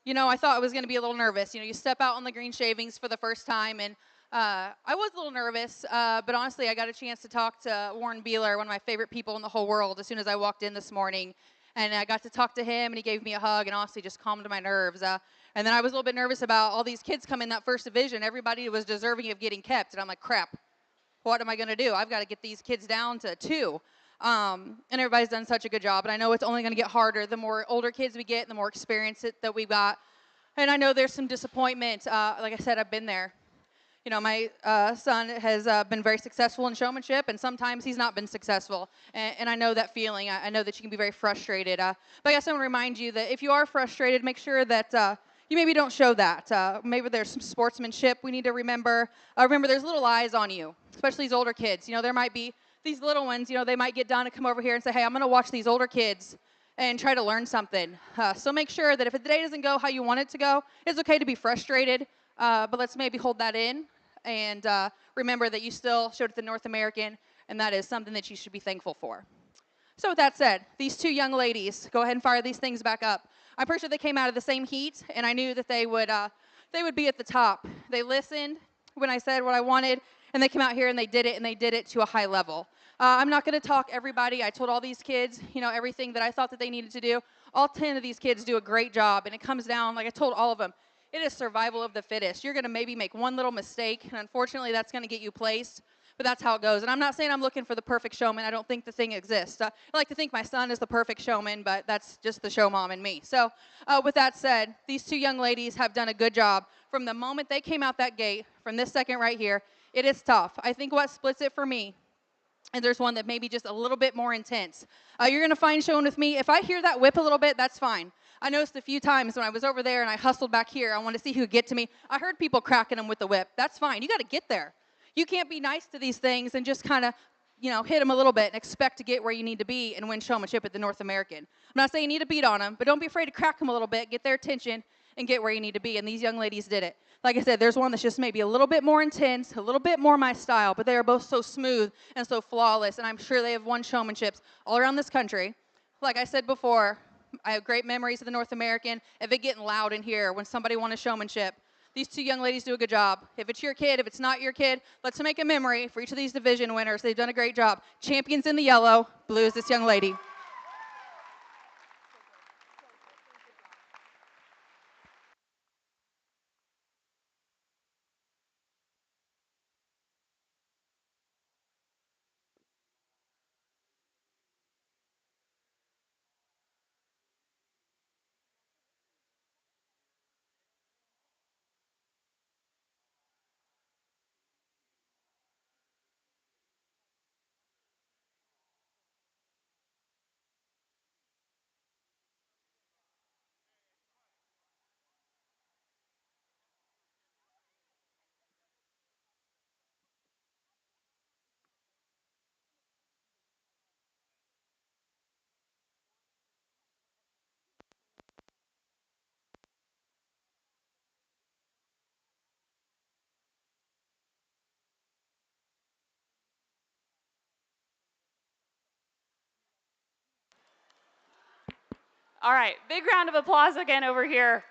You know, I thought I was going to be a little nervous. You know, you step out on the green shavings for the first time, and I was a little nervous, but honestly, I got a chance to talk to Warren Beeler, one of my favorite people in the whole world, as soon as I walked in this morning. And I got to talk to him, and he gave me a hug, and honestly just calmed my nerves. And then I was a little bit nervous about all these kids coming in that first division. Everybody was deserving of getting kept, and I'm like, crap, what am I going to do? I've got to get these kids down to 2. And everybody's done such a good job. And I know it's only going to get harder the more older kids we get, the more experience that we've got. And I know there's some disappointment. Like I said, I've been there. You know, my son has been very successful in showmanship, and sometimes he's not been successful. And I know that feeling. I know that you can be very frustrated. But I guess I want to remind you that if you are frustrated, make sure that you maybe don't show that. Maybe there's some sportsmanship we need to remember. Remember, there's little eyes on you, especially these older kids. You know, there might be these little ones, you know, they might get done and come over here and say, hey, I'm going to watch these older kids and try to learn something. So make sure that if the day doesn't go how you want it to go, it's okay to be frustrated, but let's maybe hold that in and remember that you still showed at the North American, and that is something that you should be thankful for. So with that said, these 2 young ladies, go ahead and fire these things back up. I'm pretty sure they came out of the same heat, and I knew that they would be at the top. They listened when I said what I wanted, and they came out here and they did it to a high level. I'm not going to talk everybody. I told all these kids, you know, everything that I thought that they needed to do. All 10 of these kids do a great job, and it comes down, like I told all of them, it is survival of the fittest. You're going to maybe make one little mistake, and unfortunately that's going to get you placed, but that's how it goes. And I'm not saying I'm looking for the perfect showman. I don't think the thing exists. I like to think my son is the perfect showman, but that's just the show mom and me. So with that said, these 2 young ladies have done a good job. From the moment they came out that gate, from this second right here, it is tough. I think what splits it for me, and there's one that may be just a little bit more intense. You're going to find showing with me, if I hear that whip a little bit, that's fine. I noticed a few times when I was over there and I hustled back here, I wanted to see who would get to me. I heard people cracking them with the whip. That's fine. You got to get there. You can't be nice to these things and just kind of, you know, hit them a little bit and expect to get where you need to be and win showmanship at the North American. I'm not saying you need to beat on them, but don't be afraid to crack them a little bit, get their attention, and get where you need to be. And these young ladies did it. Like I said, there's one that's just maybe a little bit more intense, a little bit more my style, but they are both so smooth and so flawless, and I'm sure they have won showmanships all around this country. Like I said before, I have great memories of the North American, of it getting loud in here when somebody won a showmanship. These 2 young ladies do a good job. If it's your kid, if it's not your kid, let's make a memory for each of these division winners. They've done a great job. Champions in the yellow, blue is this young lady. All right, big round of applause again over here.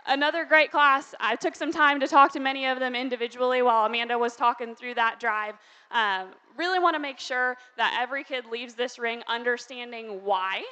Another great class. I took some time to talk to many of them individually while Amanda was talking through that drive. Really want to make sure that every kid leaves this ring understanding why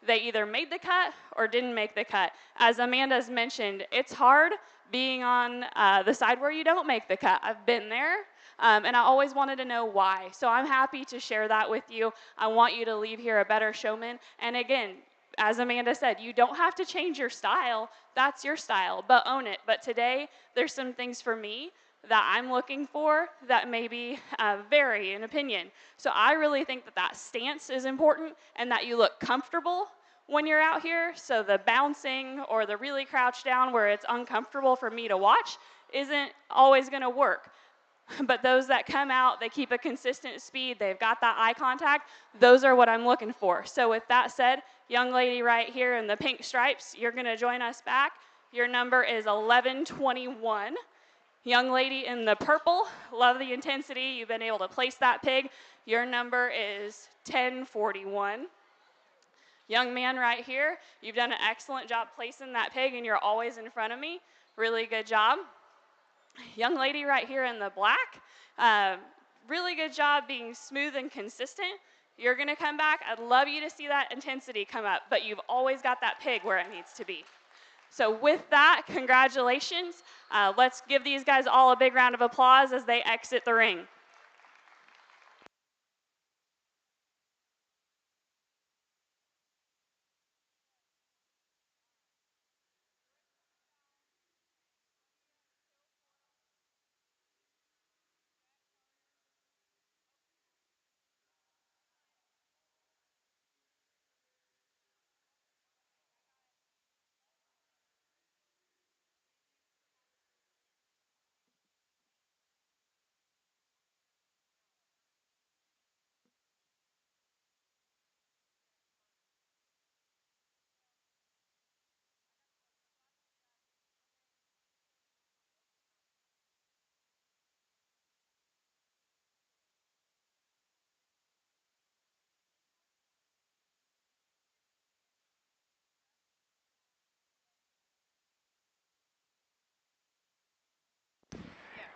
they either made the cut or didn't make the cut. As Amanda's mentioned, it's hard being on the side where you don't make the cut. I've been there, and I always wanted to know why. So I'm happy to share that with you. I want you to leave here a better showman. And again, as Amanda said, you don't have to change your style. That's your style, but own it. But today, there's some things for me that I'm looking for that maybe vary in opinion. So I really think that that stance is important and that you look comfortable when you're out here. So the bouncing or the really crouched down where it's uncomfortable for me to watch isn't always going to work. But those that come out, they keep a consistent speed, they've got that eye contact, those are what I'm looking for. So with that said, young lady right here in the pink stripes, you're going to join us back. Your number is 1121. Young lady in the purple, love the intensity. You've been able to place that pig. Your number is 1041. Young man right here, you've done an excellent job placing that pig and you're always in front of me. Really good job. Young lady right here in the black, really good job being smooth and consistent. You're gonna come back. I'd love you to see that intensity come up, but you've always got that pig where it needs to be. So with that, congratulations. Let's give these guys all a big round of applause as they exit the ring.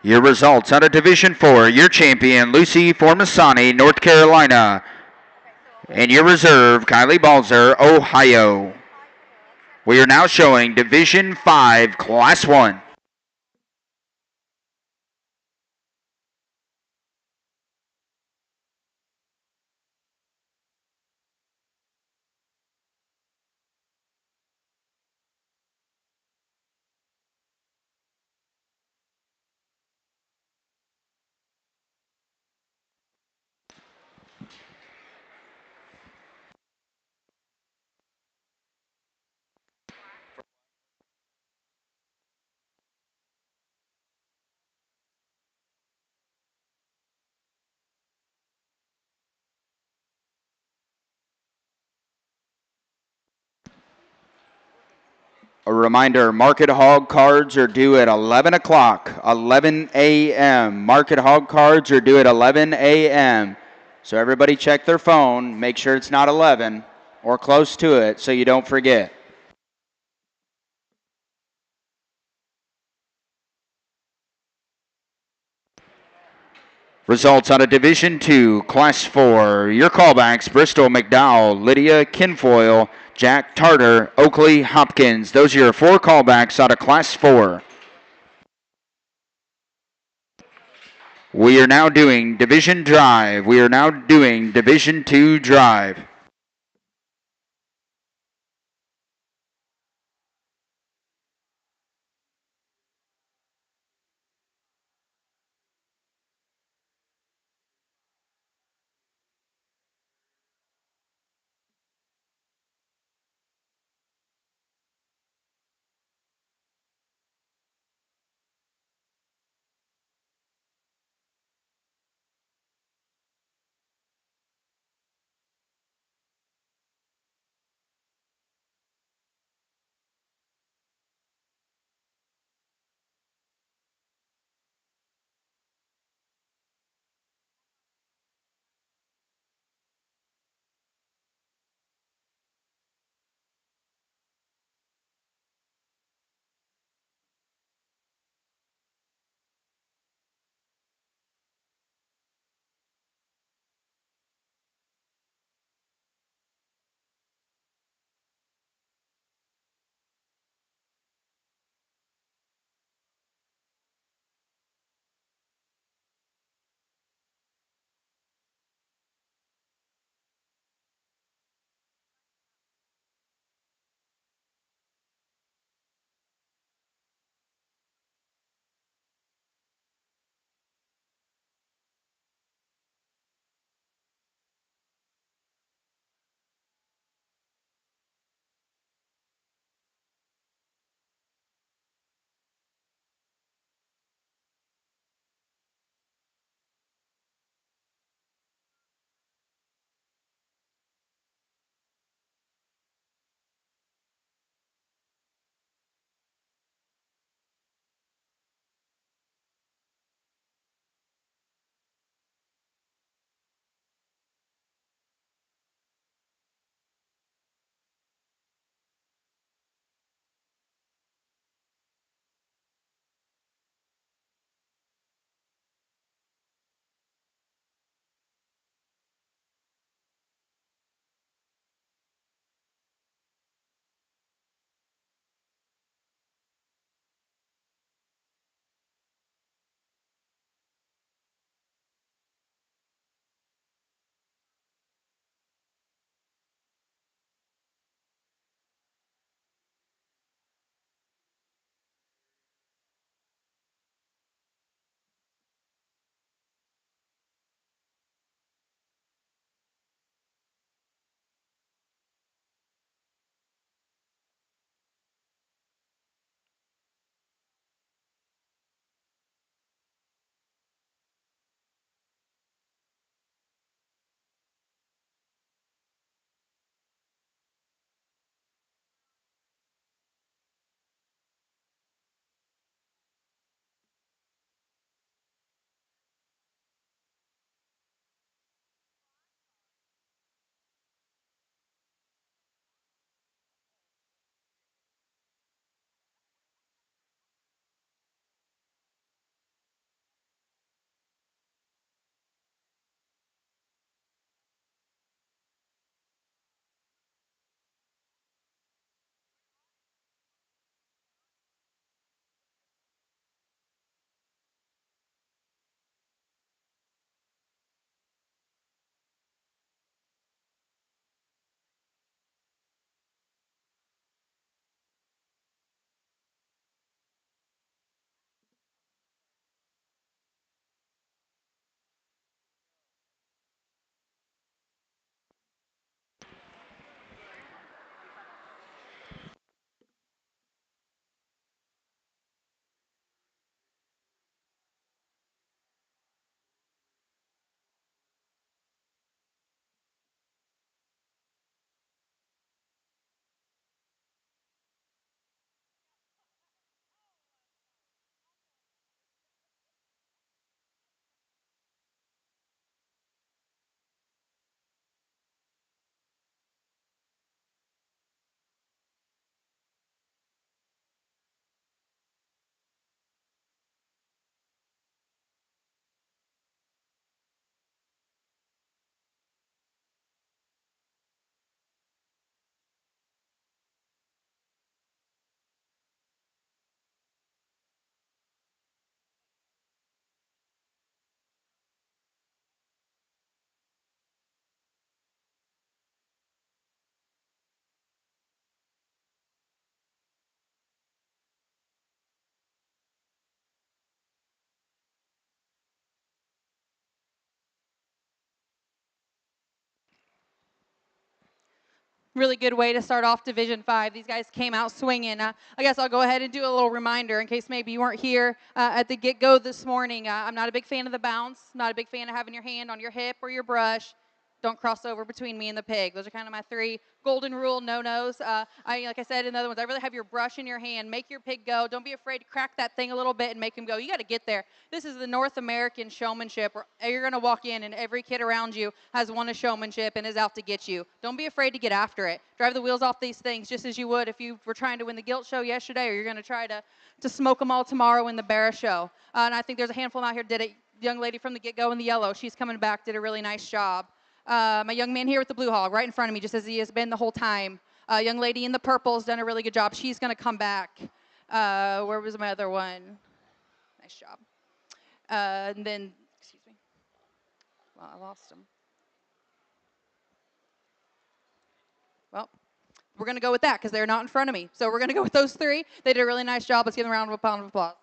Your results out of Division 4, your champion, Lucy Formasani, North Carolina. And your reserve, Kylie Balzer, Ohio. We are now showing Division 5, Class 1. A reminder, Market Hog cards are due at 11 o'clock, 11 a.m. Market Hog cards are due at 11 a.m. So everybody check their phone, make sure it's not 11 or close to it so you don't forget. Results out of Division 2, Class 4. Your callbacks, Bristol McDowell, Lydia Kinfoil, Jack Tarter, Oakley Hopkins. Those are your 4 callbacks out of Class 4. We are now doing Division Drive. We are now doing Division 2 Drive. really good way to start off Division 5. These guys came out swinging. I guess I'll go ahead and do a little reminder in case maybe you weren't here at the get-go this morning. I'm not a big fan of the bounce, not a big fan of having your hand on your hip or your brush. Don't cross over between me and the pig. Those are kind of my 3 golden rule no-nos. Like I said in the other ones, I really have your brush in your hand. Make your pig go. Don't be afraid to crack that thing a little bit and make him go. You got to get there. This is the North American showmanship where you're going to walk in and every kid around you has won a showmanship and is out to get you. Don't be afraid to get after it. Drive the wheels off these things just as you would if you were trying to win the Gilt Show yesterday, or you're going to try to smoke them all tomorrow in the Barra Show. And I think there's a handful out here did it. Young lady from the get-go in the yellow, she's coming back, did a really nice job. My young man here with the blue hog right in front of me, just as he has been the whole time. Young lady in the purple has done a really good job. She's going to come back. Where was my other one? Nice job. And then, excuse me. Well, I lost him. Well, we're going to go with that because they're not in front of me. So we're going to go with those 3. They did a really nice job. Let's give them a round of applause.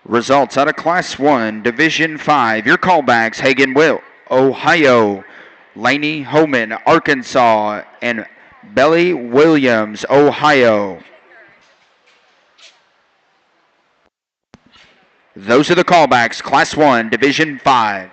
Results out of Class 1, Division 5. Your callbacks, Hagen Will, Ohio. Laney Homan, Arkansas. And Belly Williams, Ohio. Those are the callbacks, Class 1, Division 5.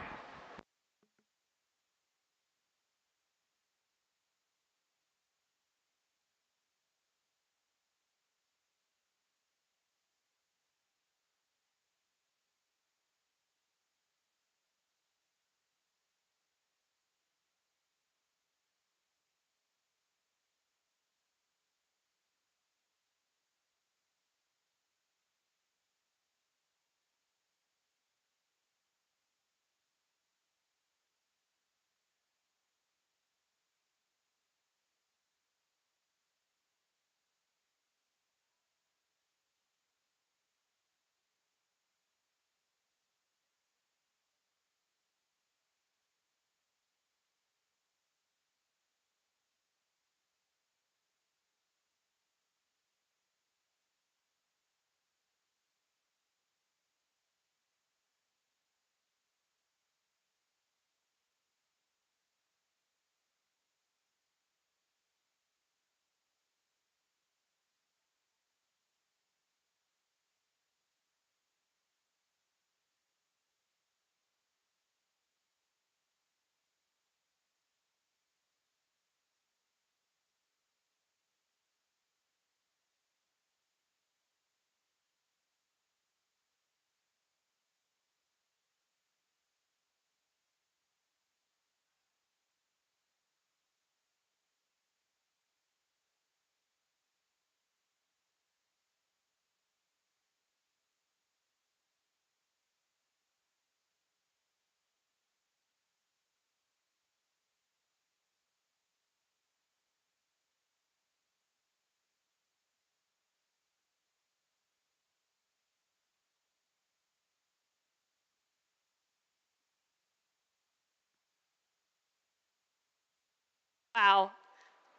Wow,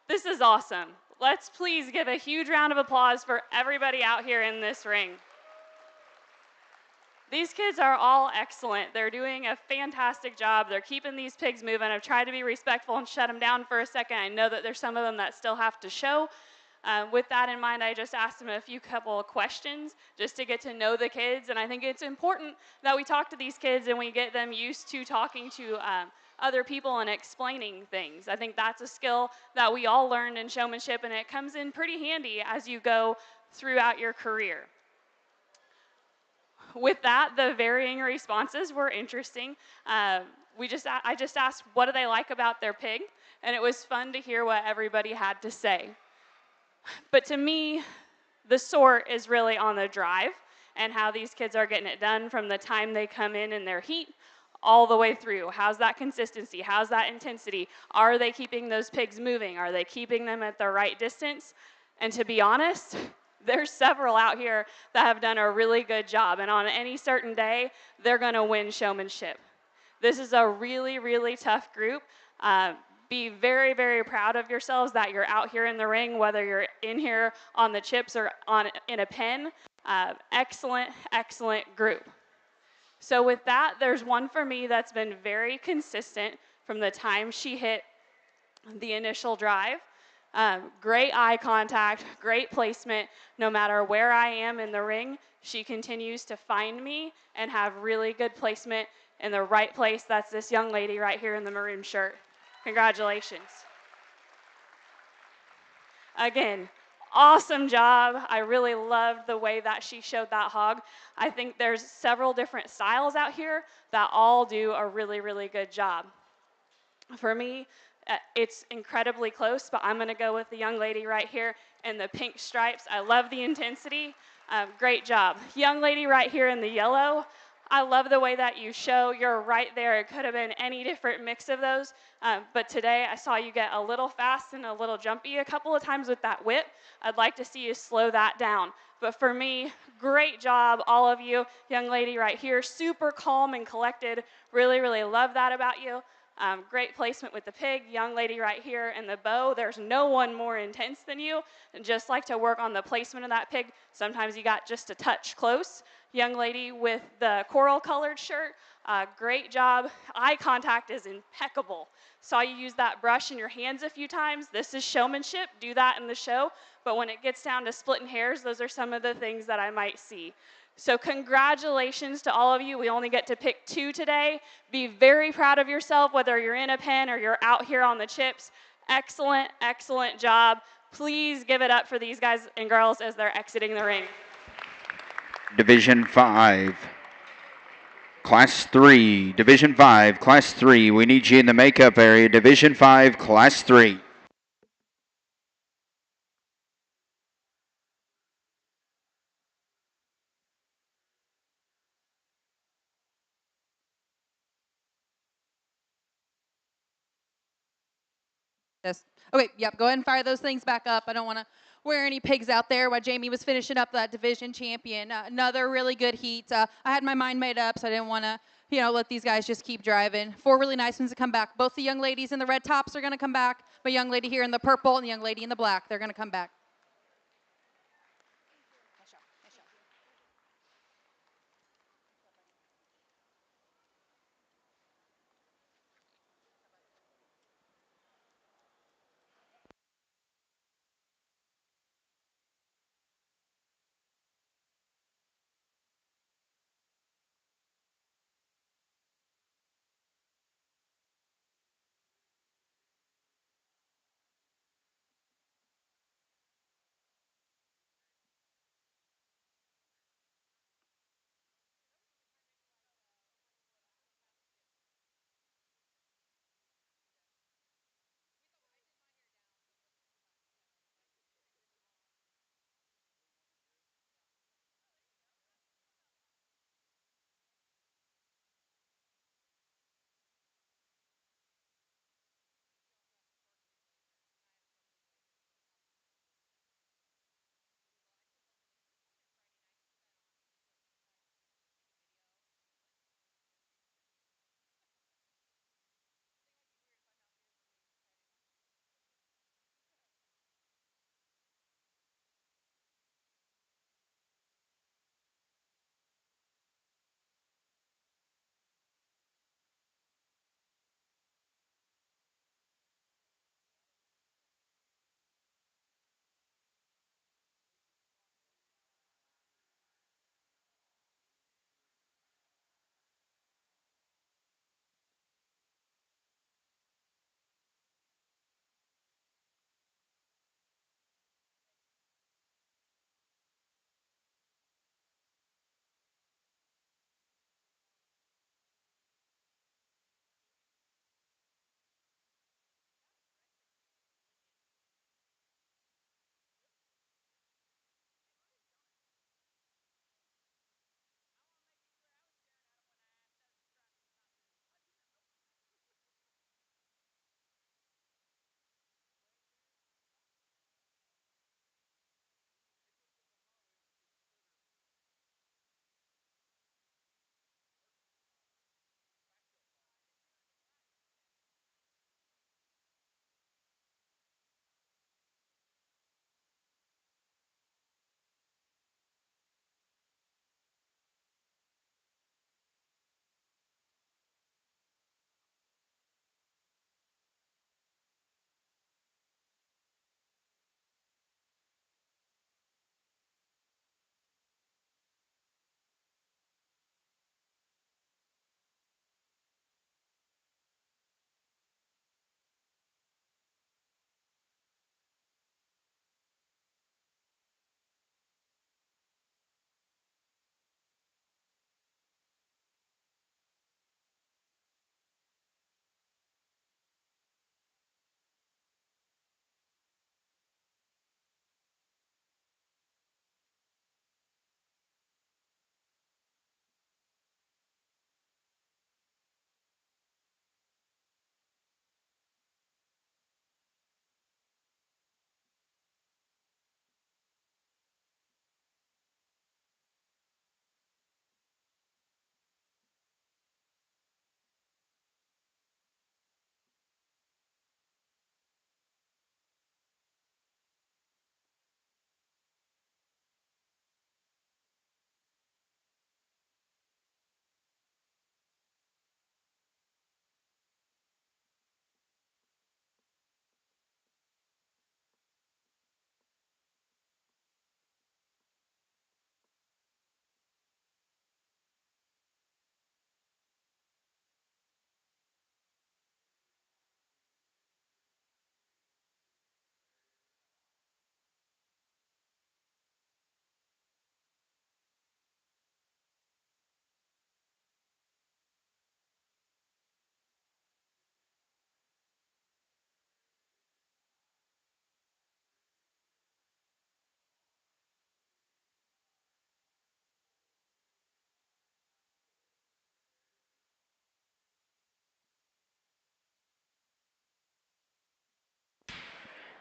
this is awesome. Let's please give a huge round of applause for everybody out here in this ring. These kids are all excellent. They're doing a fantastic job. They're keeping these pigs moving. I've tried to be respectful and shut them down for a second. I know that there's some of them that still have to show. With that in mind, I just asked them a couple of questions just to get to know the kids. And I think it's important that we talk to these kids and we get them used to talking to other people and explaining things. I think that's a skill that we all learned in showmanship, and it comes in pretty handy as you go throughout your career. With that, the varying responses were interesting. I just asked, what do they like about their pig? And it was fun to hear what everybody had to say. But to me, the sort is really on the drive and how these kids are getting it done from the time they come in their heat all the way through. How's that consistency? How's that intensity? Are they keeping those pigs moving? Are they keeping them at the right distance? And to be honest, there's several out here that have done a really good job, and on any certain day, they're going to win showmanship. This is a really, really tough group. Be very, very proud of yourselves that you're out here in the ring, whether you're in here on the chips or in a pen. Excellent, excellent group. So with that, there's one for me that's been very consistent from the time she hit the initial drive. Great eye contact, great placement. No matter where I am in the ring, she continues to find me and have really good placement in the right place. That's this young lady right here in the maroon shirt. Congratulations. Again, awesome job. I really loved the way that she showed that hog. I think there's several different styles out here that all do a really, really good job. For me, it's incredibly close, but I'm going to go with the young lady right here in the pink stripes. I love the intensity. Great job. Young lady right here in the yellow, I love the way that you show. You're right there. It could have been any different mix of those, but today I saw you get a little fast and a little jumpy a couple of times with that whip. I'd like to see you slow that down. But for me, great job, all of you. Young lady right here, super calm and collected. Really, really love that about you. Great placement with the pig. Young lady right here in the bow. There's no one more intense than you. And just like to work on the placement of that pig. Sometimes you got just a touch close. Young lady with the coral colored shirt. Great job. Eye contact is impeccable. Saw you use that brush in your hands a few times. This is showmanship. Do that in the show. But when it gets down to splitting hairs, those are some of the things that I might see. So congratulations to all of you. We only get to pick 2 today. Be very proud of yourself, whether you're in a pen or you're out here on the chips. Excellent, excellent job. Please give it up for these guys and girls as they're exiting the ring. Division 5. Class 3. Division 5, Class 3. We need you in the makeup area. Division 5, Class 3. Okay, yep, go ahead and fire those things back up. I don't want to wear any pigs out there while Jamie was finishing up that division champion. Another really good heat. I had my mind made up, so I didn't want to, let these guys just keep driving. 4 really nice ones to come back. Both the young ladies in the red tops are going to come back. My young lady here in the purple and the young lady in the black, they're going to come back.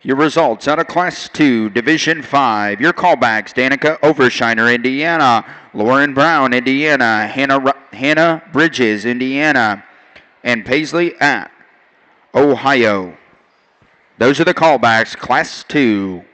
Your results out of Class 2, Division 5. Your callbacks, Danica Overshiner, Indiana. Lauren Brown, Indiana. Hannah Bridges, Indiana. And Paisley at Ohio. Those are the callbacks, Class 2.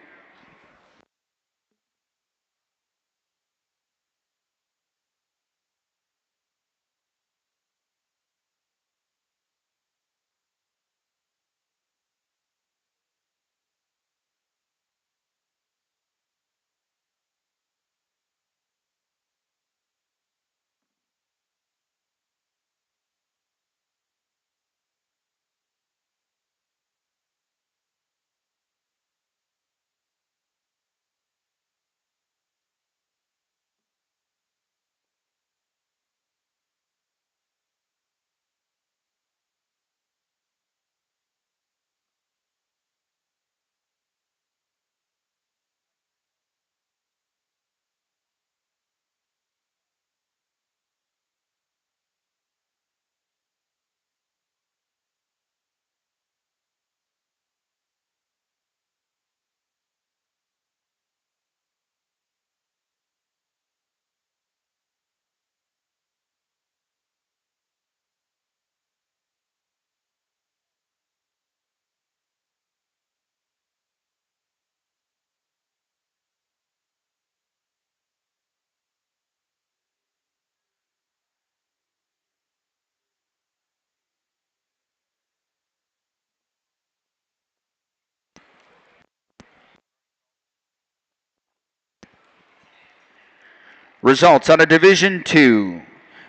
Results out of Division 2.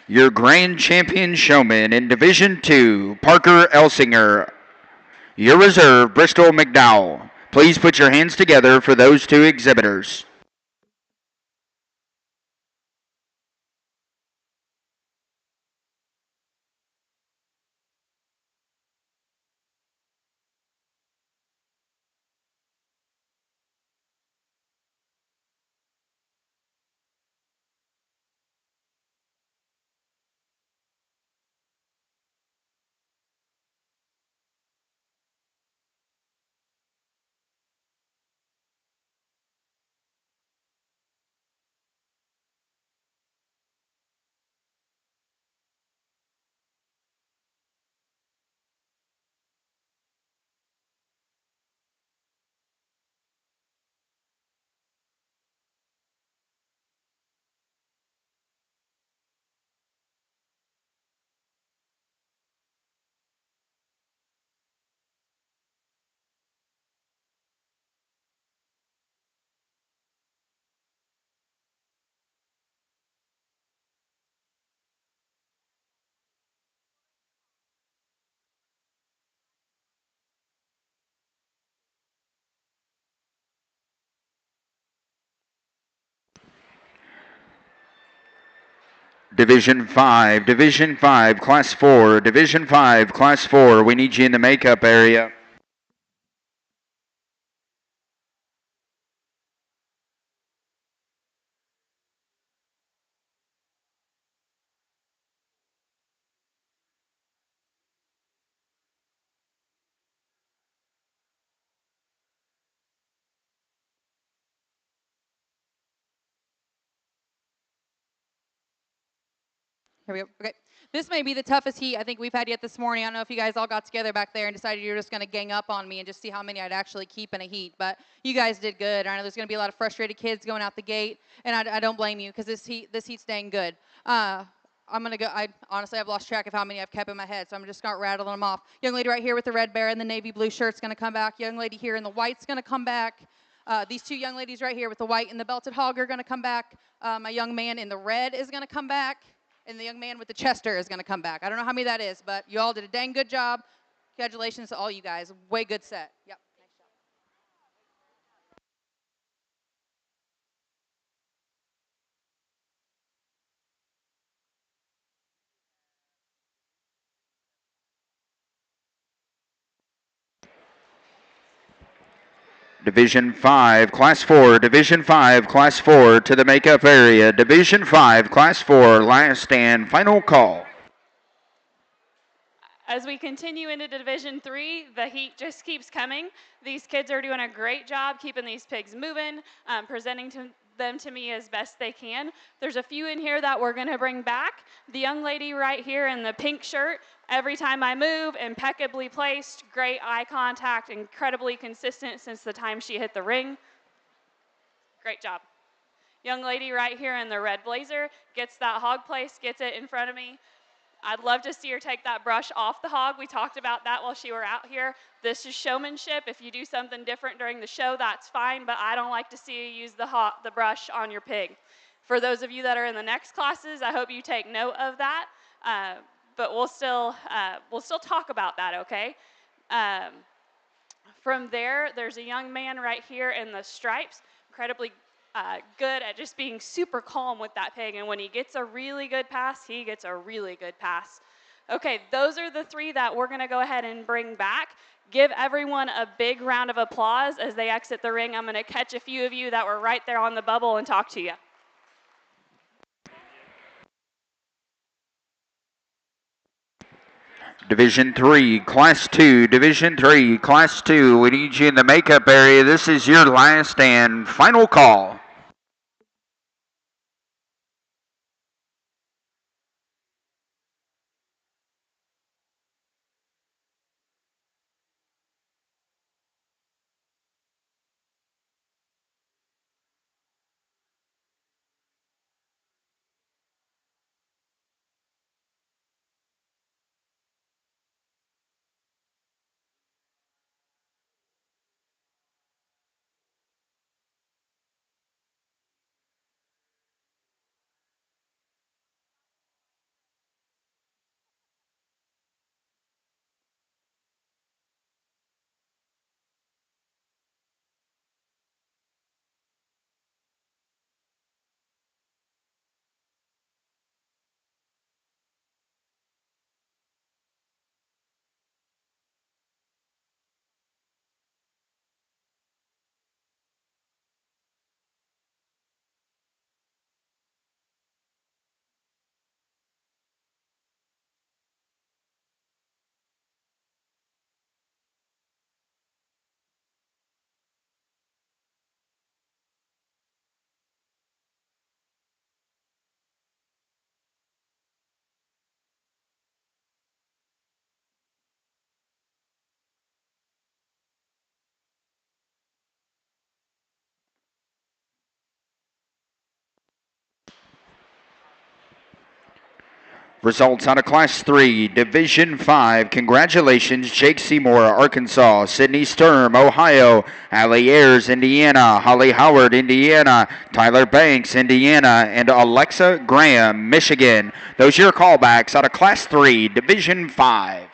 Your grand champion showman in Division 2, Parker Elsinger. Your reserve, Bristol McDowell. Please put your hands together for those two exhibitors. Division 5, Division 5, Class 4, Division 5, Class 4. We need you in the makeup area. Here we go. Okay. This may be the toughest heat I think we've had yet this morning. I don't know if you guys all got together back there and decided you were just going to gang up on me and just see how many I'd actually keep in a heat. But you guys did good. I know there's going to be a lot of frustrated kids going out the gate, and I don't blame you because this heat's dang good. I'm going to go. I've lost track of how many I've kept in my head, so I'm just going to rattle them off. Young lady right here with the red bear and the navy blue shirt's going to come back. Young lady here in the white's going to come back. These two young ladies right here with the white and the belted hog are going to come back. My young man in the red is going to come back. And the young man with the Chester is going to come back. I don't know how many that is, but you all did a dang good job. Congratulations to all you guys. Way good set. Yep. Nice job. Division 5, Class 4, Division 5, Class 4 to the makeup area. Division 5, Class 4, last and final call. As we continue into Division 3, the heat just keeps coming. These kids are doing a great job keeping these pigs moving, presenting them to me as best they can. There's a few in here that we're going to bring back. The young lady right here in the pink shirt, every time I move, impeccably placed, great eye contact, incredibly consistent since the time she hit the ring. Great job. Young lady right here in the red blazer gets that hog place, gets it in front of me. I'd love to see her take that brush off the hog. We talked about that while she were out here. This is showmanship. If you do something different during the show, that's fine, but I don't like to see you use the brush on your pig. For those of you that are in the next classes, I hope you take note of that, but we'll still talk about that, okay? From there, there's a young man right here in the stripes, incredibly good at just being super calm with that pig. And when he gets a really good pass, he gets a really good pass. Okay, those are the three that we're going to go ahead and bring back. Give everyone a big round of applause as they exit the ring. I'm going to catch a few of you that were right there on the bubble and talk to you. Division 3, Class 2, Division 3, Class 2. We need you in the makeup area. This is your last and final call. Results out of Class 3, Division 5. Congratulations, Jake Seymour, Arkansas. Sydney Sturm, Ohio. Allie Ayers, Indiana. Holly Howard, Indiana. Tyler Banks, Indiana. And Alexa Graham, Michigan. Those are your callbacks out of Class 3, Division 5.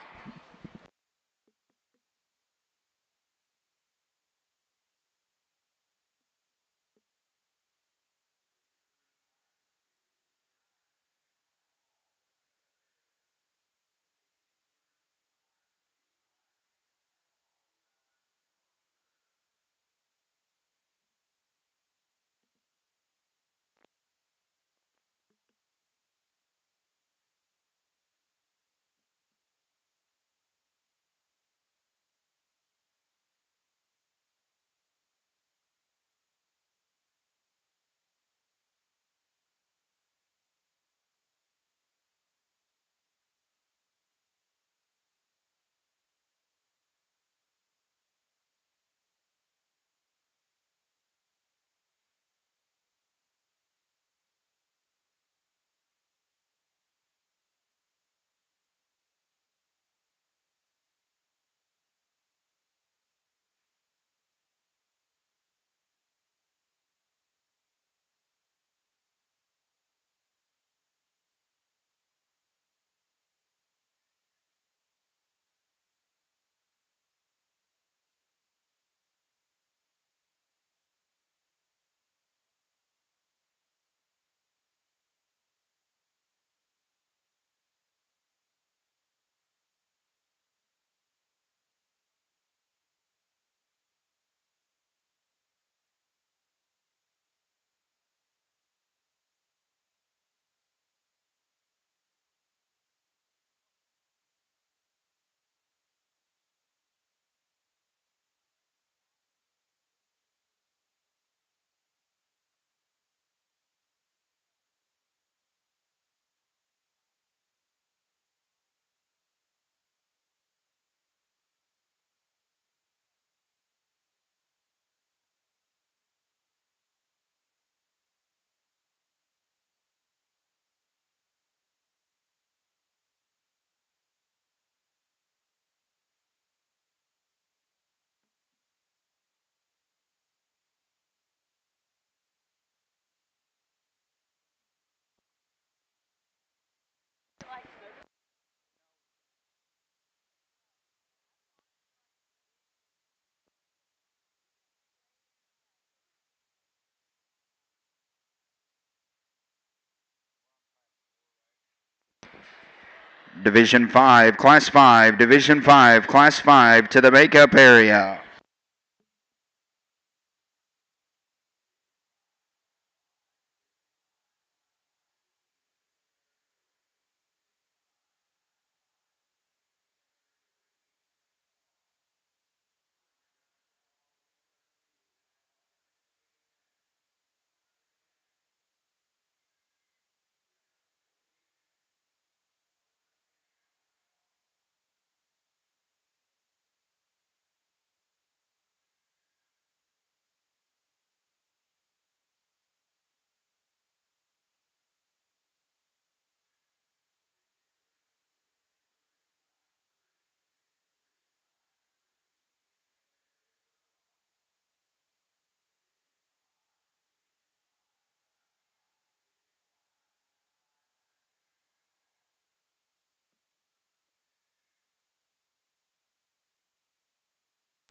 Division 5, Class 5, Division 5, Class 5 to the makeup area.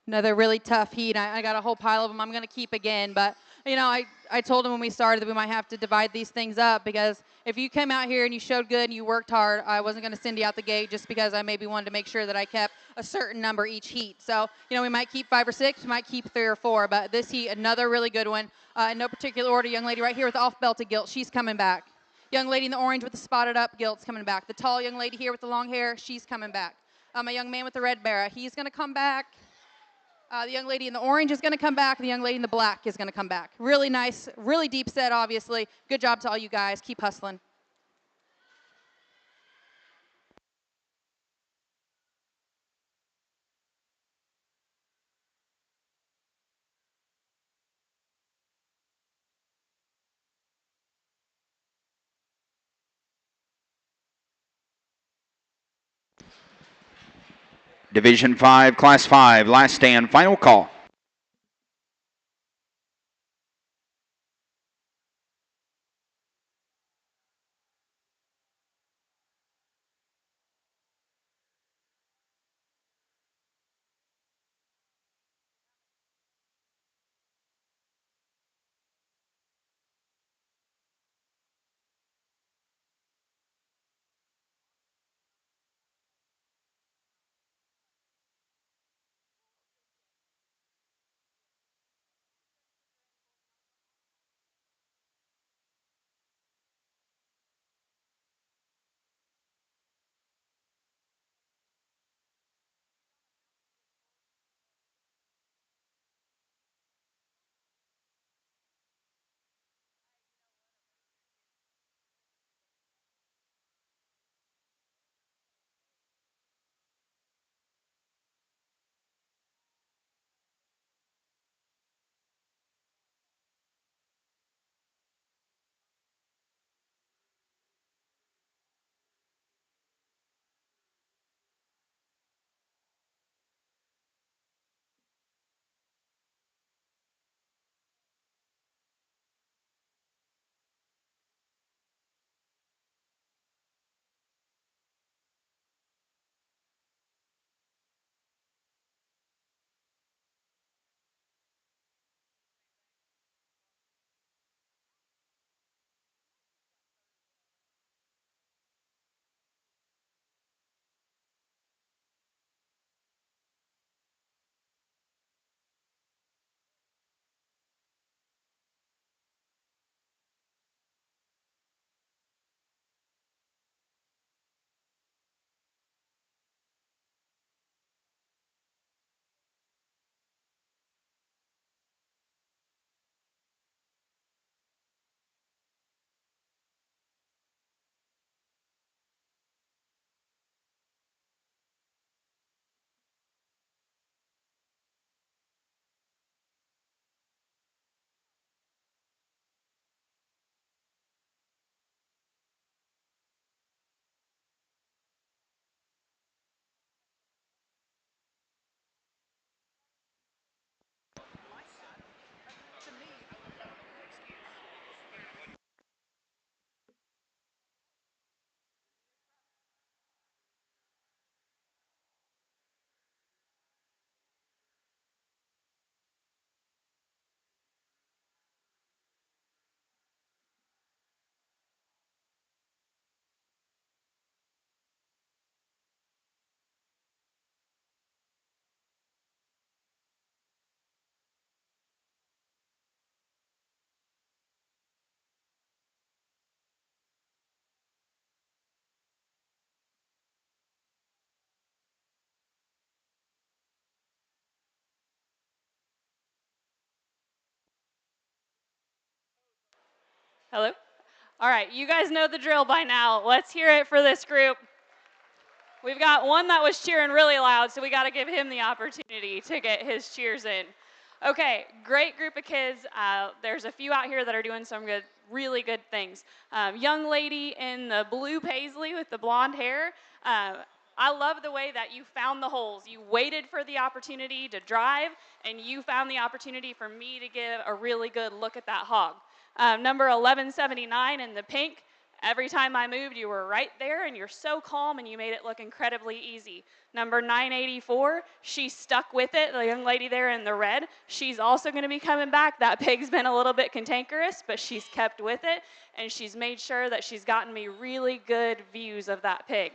Another really tough heat. I got a whole pile of them I'm going to keep again. But, you know, I told him when we started that we might have to divide these things up because if you came out here and you showed good and you worked hard, I wasn't going to send you out the gate just because I maybe wanted to make sure that I kept a certain number each heat. So, you know, we might keep 5 or 6, we might keep 3 or 4. But this heat, another really good one. In no particular order, young lady right here with the off-belted gilt, she's coming back. Young lady in the orange with the spotted up gilt's coming back. The tall young lady here with the long hair, she's coming back. My young man with the red barra, he's going to come back. The young lady in the orange is going to come back. The young lady in the black is going to come back. Really nice, really deep set, obviously. Good job to all you guys. Keep hustling. Division 5, Class 5, last stand, final call. Hello? All right, you guys know the drill by now. Let's hear it for this group. We've got one that was cheering really loud, so we got to give him the opportunity to get his cheers in. Okay, great group of kids. There's a few out here that are doing some good, really good things. Young lady in the blue paisley with the blonde hair. I love the way that you found the holes. You waited for the opportunity to drive, and you found the opportunity for me to give a really good look at that hog. Number 1179 in the pink. Every time I moved, you were right there, and you're so calm, and you made it look incredibly easy. Number 984, she stuck with it, the young lady there in the red. She's also going to be coming back. That pig's been a little bit cantankerous, but she's kept with it, and she's made sure that she's gotten me really good views of that pig.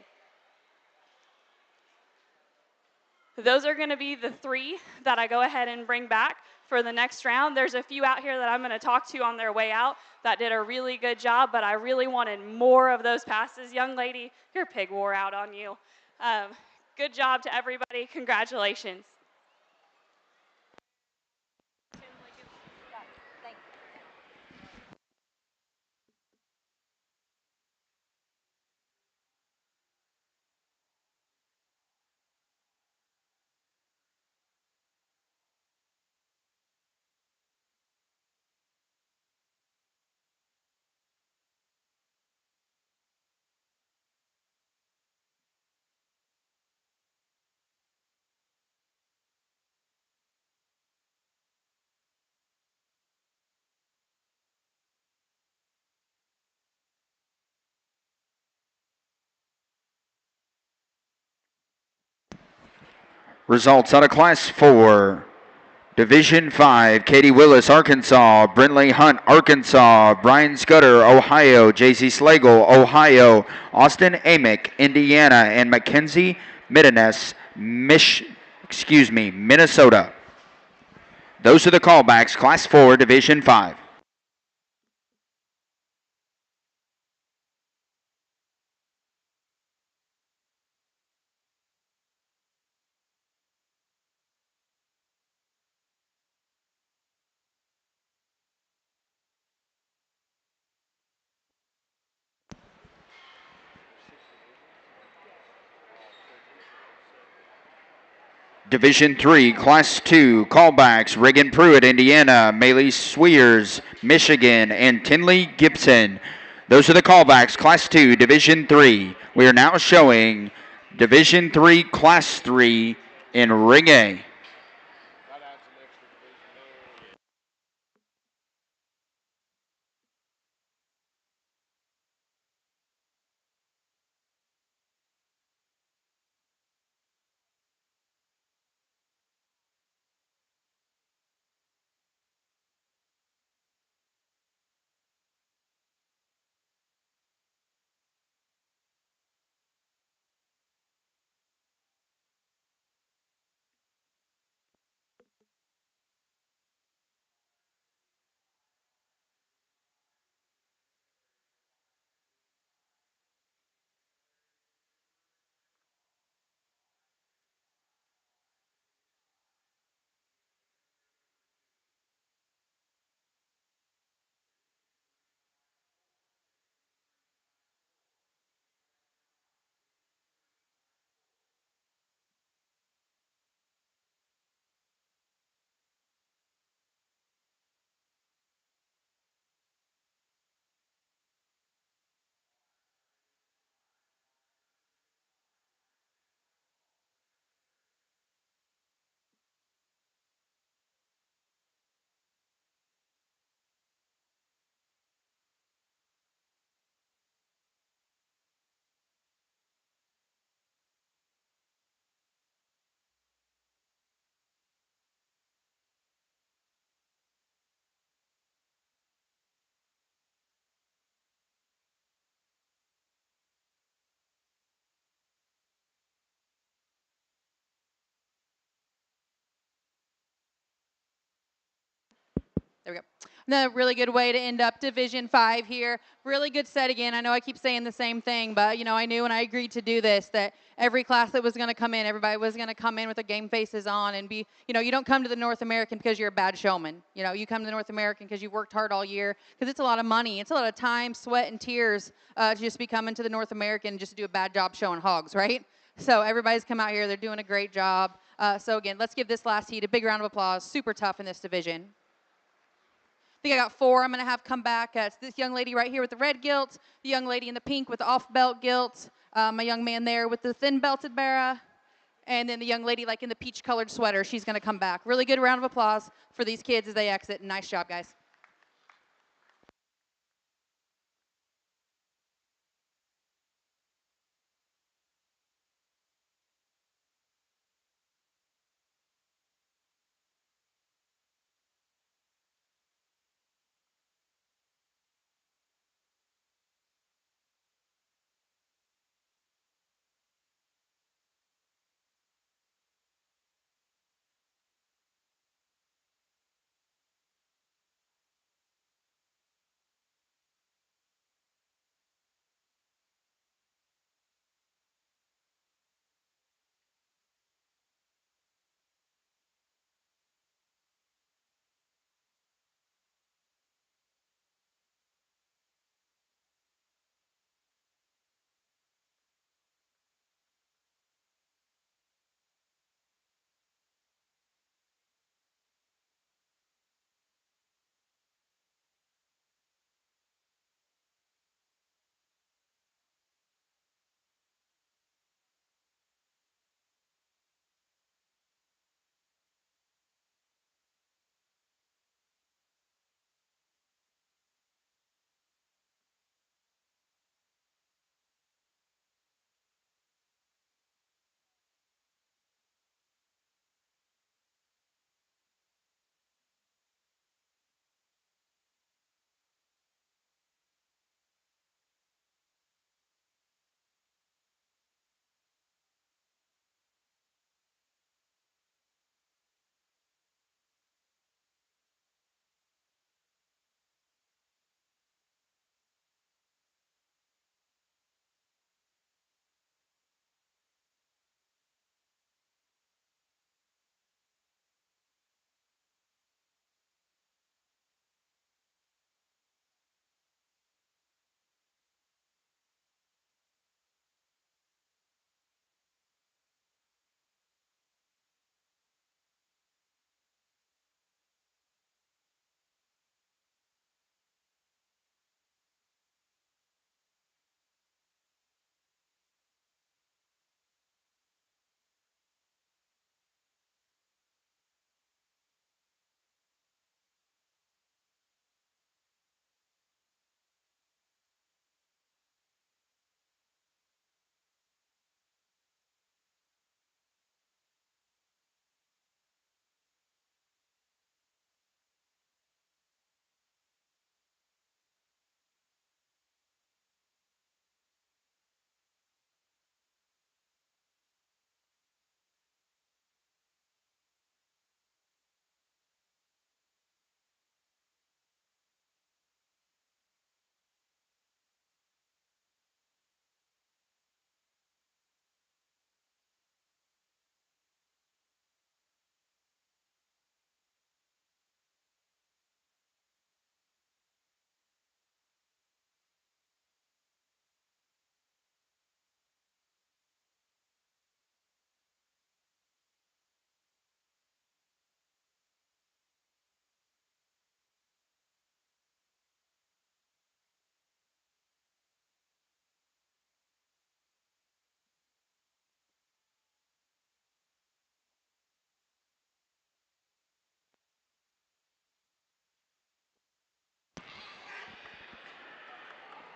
Those are going to be the 3 that I go ahead and bring back for the next round. There's a few out here that I'm going to talk to on their way out that did a really good job, but I really wanted more of those passes. Young lady, your pig wore out on you. Good job to everybody. Congratulations. Results out of Class 4. Division 5, Katie Willis, Arkansas. Brinley Hunt, Arkansas. Brian Scudder, Ohio. JC Slagle, Ohio. Austin Amick, Indiana. And Mackenzie Middines, Minnesota. Those are the callbacks, Class 4, Division 5. Division 3, Class 2, callbacks, Reagan Pruitt, Indiana, Maylee Swears, Michigan, and Tinley Gibson. Those are the callbacks, Class 2, Division 3. We are now showing Division 3, Class 3 in Ring A. There we go. Another really good way to end up Division 5 here. Really good set again. I know I keep saying the same thing, but I knew when I agreed to do this that every class that was going to come in, everybody was going to come in with their game faces on and be, you don't come to the North American because you're a bad showman. You come to the North American because you worked hard all year, because it's a lot of money. It's a lot of time, sweat, and tears to just be coming to the North American just to do a bad job showing hogs, right? So everybody's come out here. They're doing a great job. So again, let's give this last heat a big round of applause. Super tough in this division. I think I got 4 I'm going to have come back. It's this young lady right here with the red gilt, the young lady in the pink with the off-belt gilt, my young man there with the thin-belted barra, and then the young lady like in the peach-colored sweater. She's going to come back. Really good round of applause for these kids as they exit. Nice job, guys.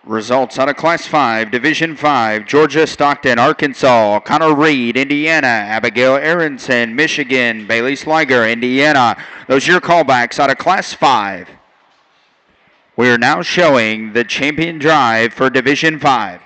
Results out of Class 5, Division 5, Georgia, Stockton, Arkansas, Connor Reed, Indiana, Abigail Aronson, Michigan, Bailey Sliger, Indiana. Those are your callbacks out of Class 5. We are now showing the champion drive for Division 5.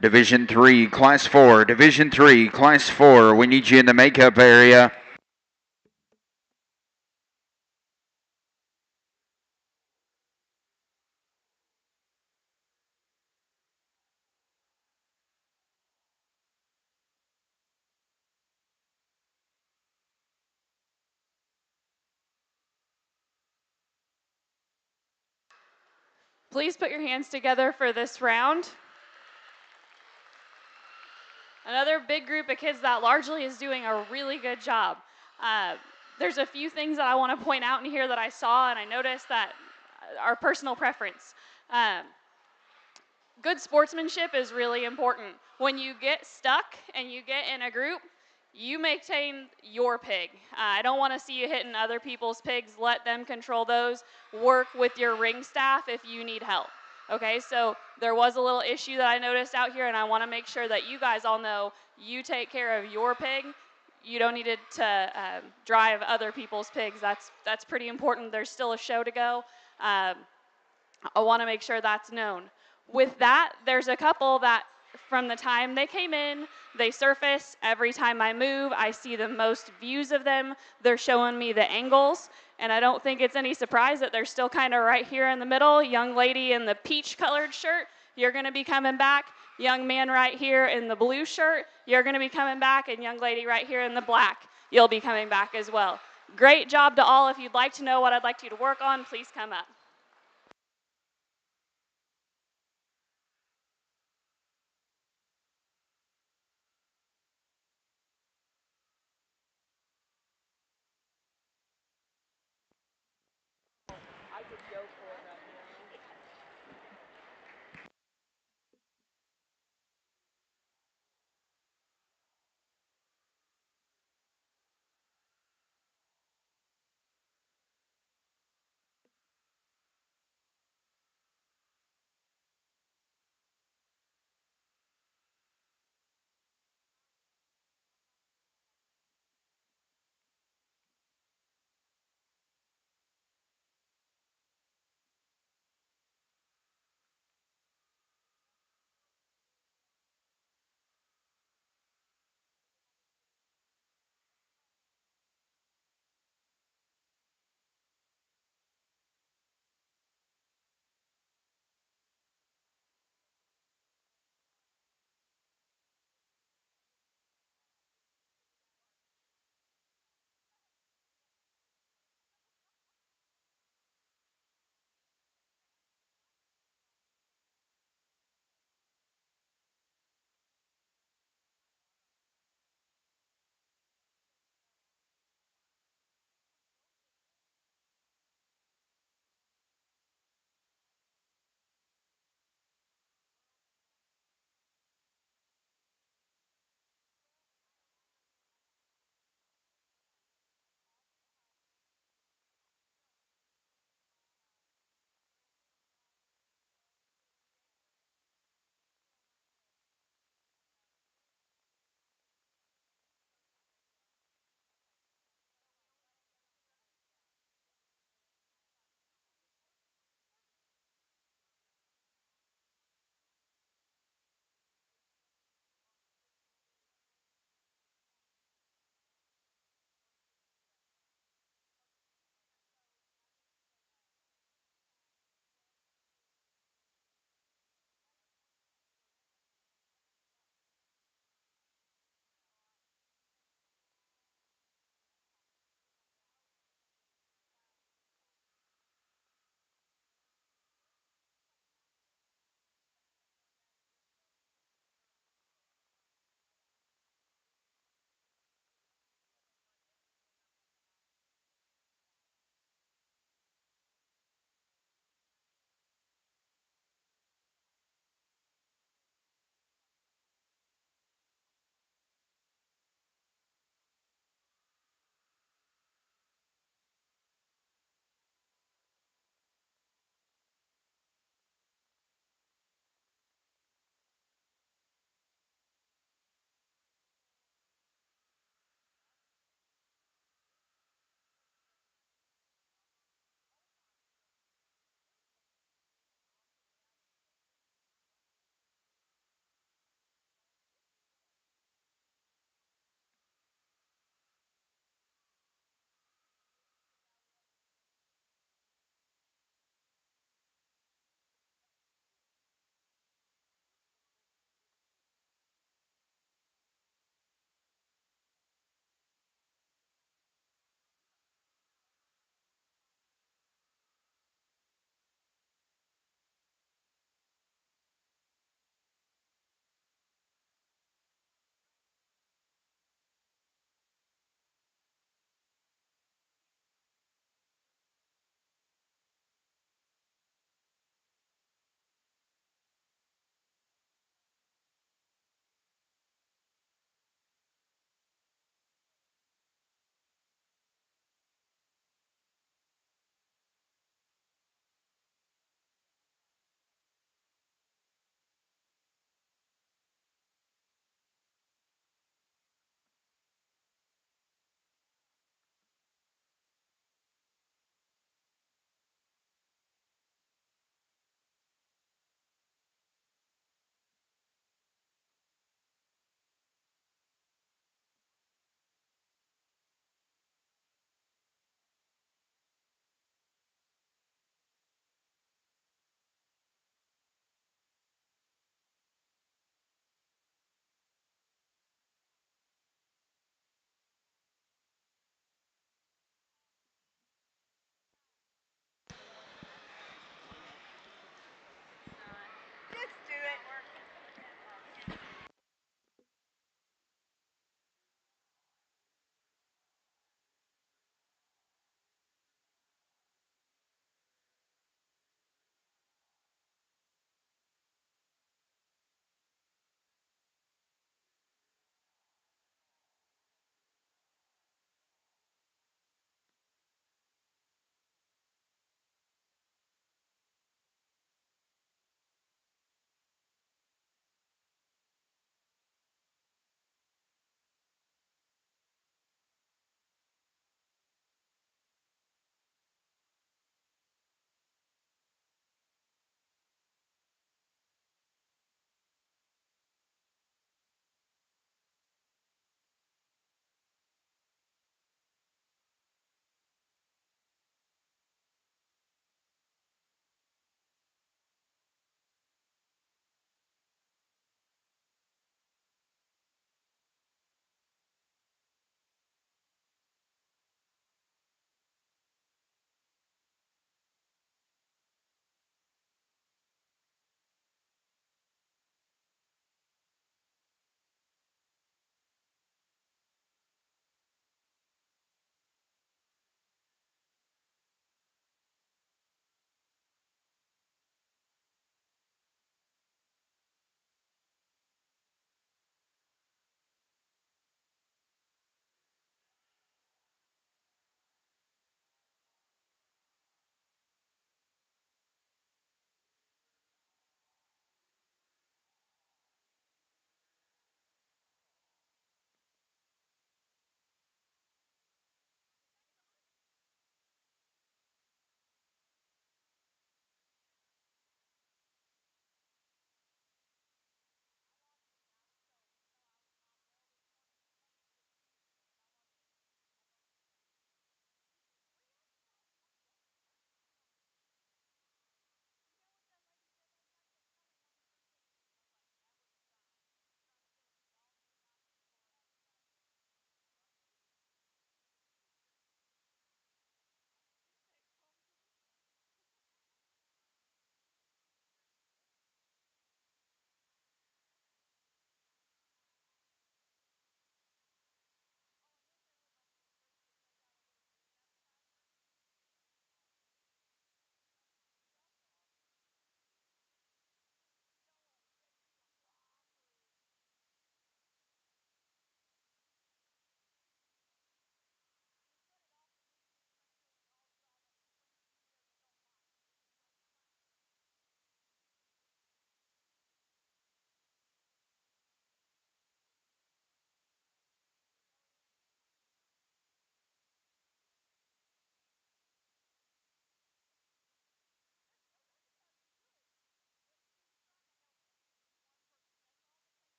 Division 3, Class 4. Division 3, Class 4. We need you in the makeup area. Please put your hands together for this round. Another big group of kids that largely is doing a really good job. There's a few things that I want to point out in here that I saw and I noticed that are personal preference. Um, Good sportsmanship is really important. When you get stuck and you get in a group, you maintain your pig. I don't want to see you hitting other people's pigs. Let them control those. Work with your ring staff if you need help. Okay, so there was a little issue that I noticed out here, and I want to make sure that you guys all know you take care of your pig. You don't need to drive other people's pigs. That's pretty important. There's still a show to go. I want to make sure that's known. With that, there's a couple that from the time they came in, they surface. Every time I move, I see the most views of them. They're showing me the angles, and I don't think it's any surprise that they're still kind of right here in the middle. Young lady in the peach-colored shirt, you're going to be coming back. Young man right here in the blue shirt, you're going to be coming back, and young lady right here in the black, you'll be coming back as well. Great job to all. If you'd like to know what I'd like you to work on, please come up.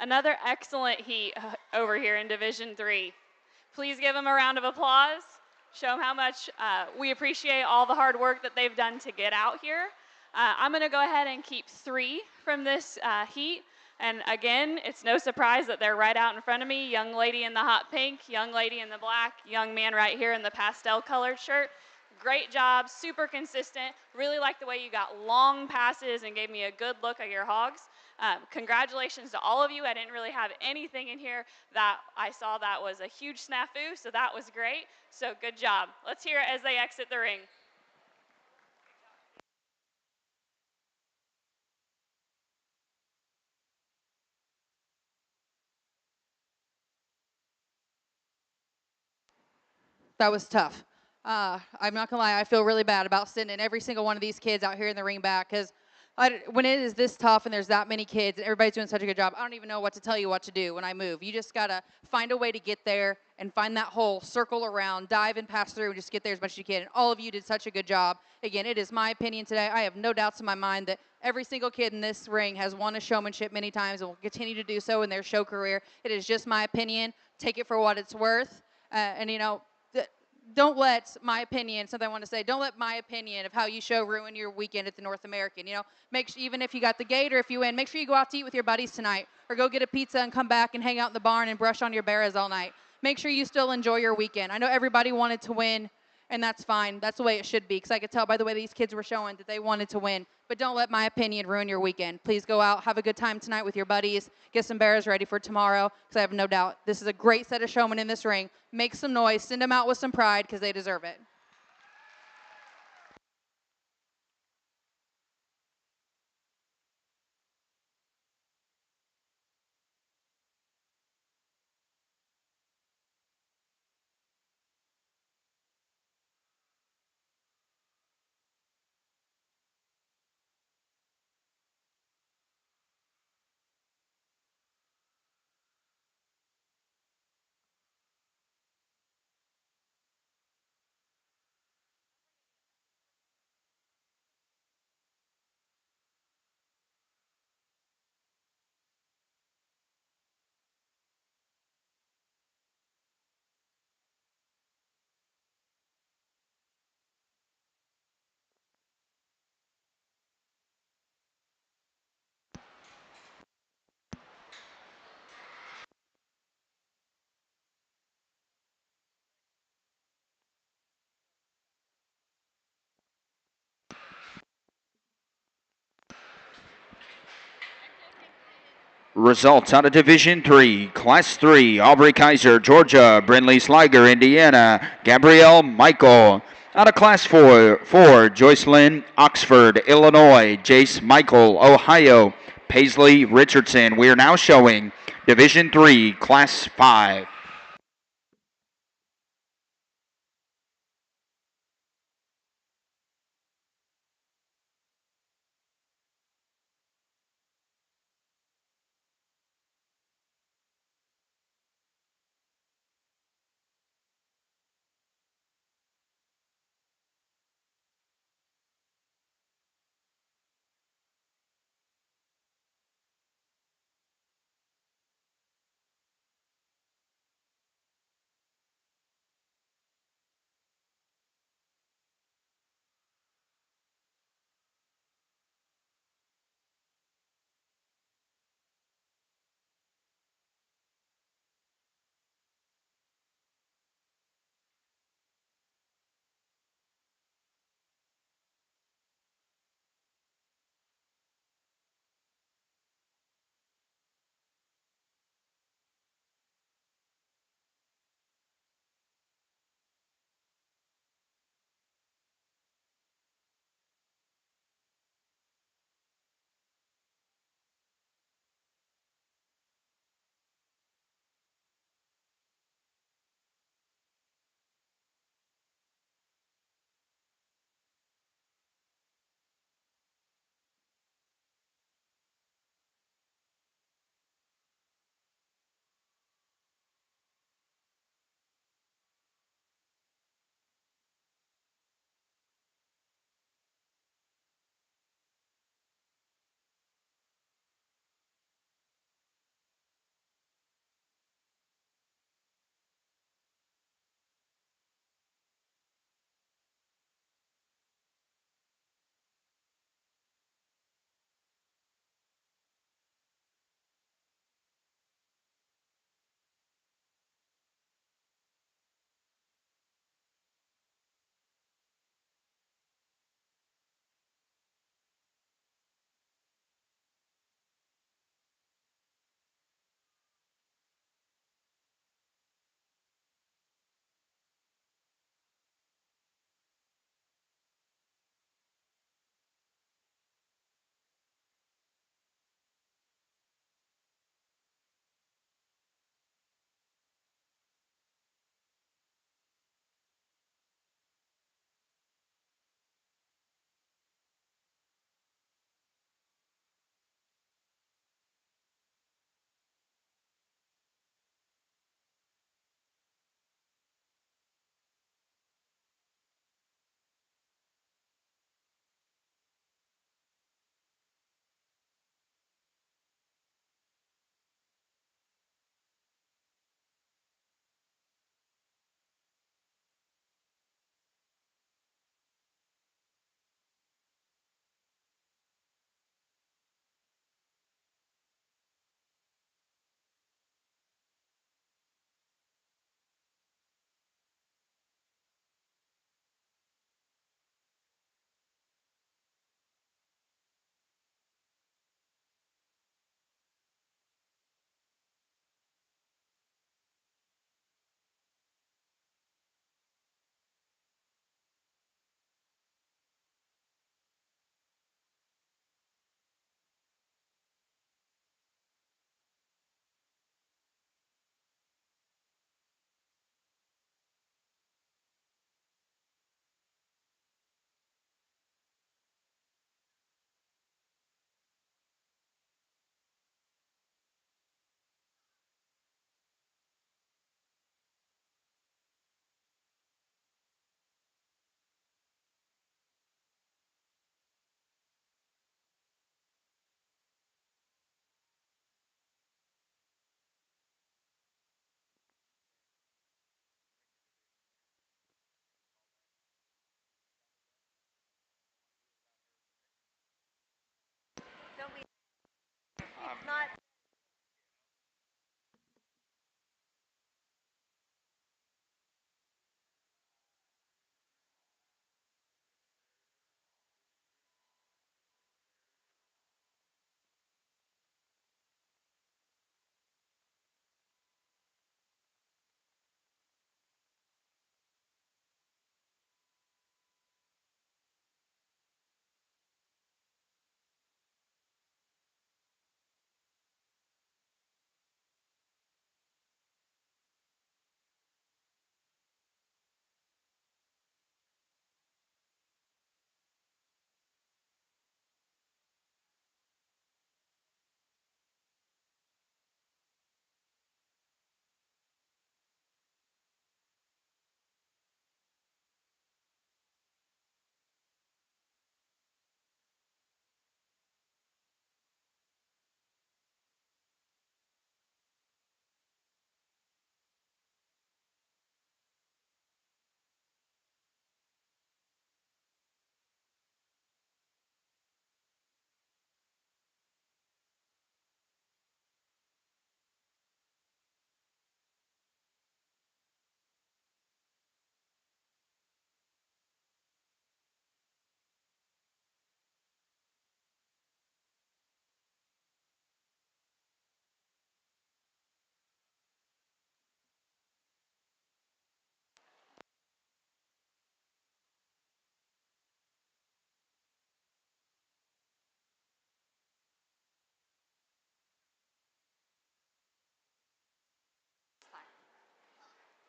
Another excellent heat over here in Division 3. Please give them a round of applause. Show them how much we appreciate all the hard work that they've done to get out here. I'm going to go ahead and keep 3 from this heat. And again, it's no surprise that they're right out in front of me. Young lady in the hot pink, young lady in the black, young man right here in the pastel colored shirt. Great job, super consistent. Really like the way you got long passes and gave me a good look at your hogs. Congratulations to all of you. I didn't really have anything in here that I saw that was a huge snafu, so that was great. So good job. Let's hear it as they exit the ring. That was tough. I'm not gonna lie, I feel really bad about sending every single one of these kids out here in the ring back because when it is this tough and there's that many kids and everybody's doing such a good job, I don't even know what to tell you what to do when I move. You just gotta find a way to get there and find that hole, circle around, dive and pass through, and just get there as much as you can. And all of you did such a good job. Again, it is my opinion today. I have no doubts in my mind that every single kid in this ring has won a showmanship many times and will continue to do so in their show career. It is just my opinion. Take it for what it's worth. And you know, don't let my opinion, something I want to say, don't let my opinion of how you show ruin your weekend at the North American. You know, make sure, even if you got the gate or if you win, make sure you go out to eat with your buddies tonight or go get a pizza and come back and hang out in the barn and brush on your barras all night. Make sure you still enjoy your weekend. I know everybody wanted to win, and that's fine. That's the way it should be because I could tell by the way these kids were showing that they wanted to win. But don't let my opinion ruin your weekend. Please go out, have a good time tonight with your buddies, get some barras ready for tomorrow because I have no doubt this is a great set of showmen in this ring. Make some noise, send them out with some pride because they deserve it. Results out of Division 3, Class 3, Aubrey Kaiser, Georgia, Brindley Sliger, Indiana, Gabrielle Michael. Out of Class 4, Joyce Lynn, Oxford, Illinois, Jace Michael, Ohio, Paisley Richardson. We are now showing Division 3, Class 5.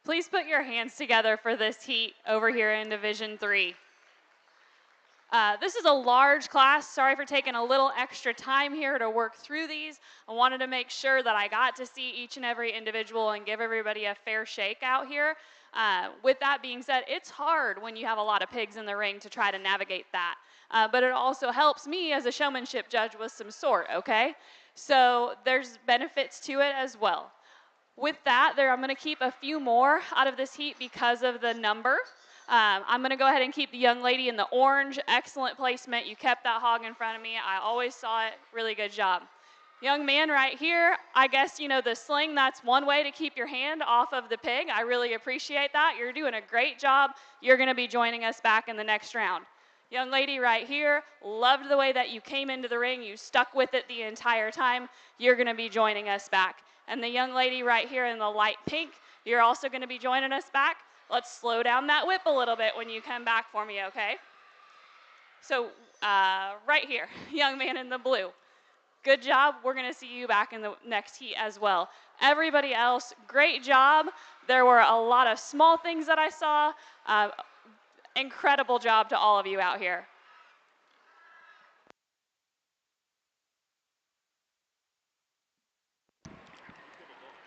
Please put your hands together for this heat over here in Division 3. This is a large class. Sorry for taking a little extra time here to work through these. I wanted to make sure that I got to see each and every individual and give everybody a fair shake out here. With that being said, it's hard when you have a lot of pigs in the ring to try to navigate that. But it also helps me as a showmanship judge with some sort, okay? So there's benefits to it as well. With that, I'm going to keep a few more out of this heat because of the number. I'm going to go ahead and keep the young lady in the orange. Excellent placement. You kept that hog in front of me. I always saw it. Really good job. Young man right here, I guess, you know, the sling, that's one way to keep your hand off of the pig. I really appreciate that. You're doing a great job. You're going to be joining us back in the next round. Young lady right here, loved the way that you came into the ring. You stuck with it the entire time. You're going to be joining us back. And the young lady right here in the light pink, you're also going to be joining us back. Let's slow down that whip a little bit when you come back for me, okay? So right here, young man in the blue. Good job. We're going to see you back in the next heat as well. Everybody else, great job. There were a lot of small things that I saw. Incredible job to all of you out here.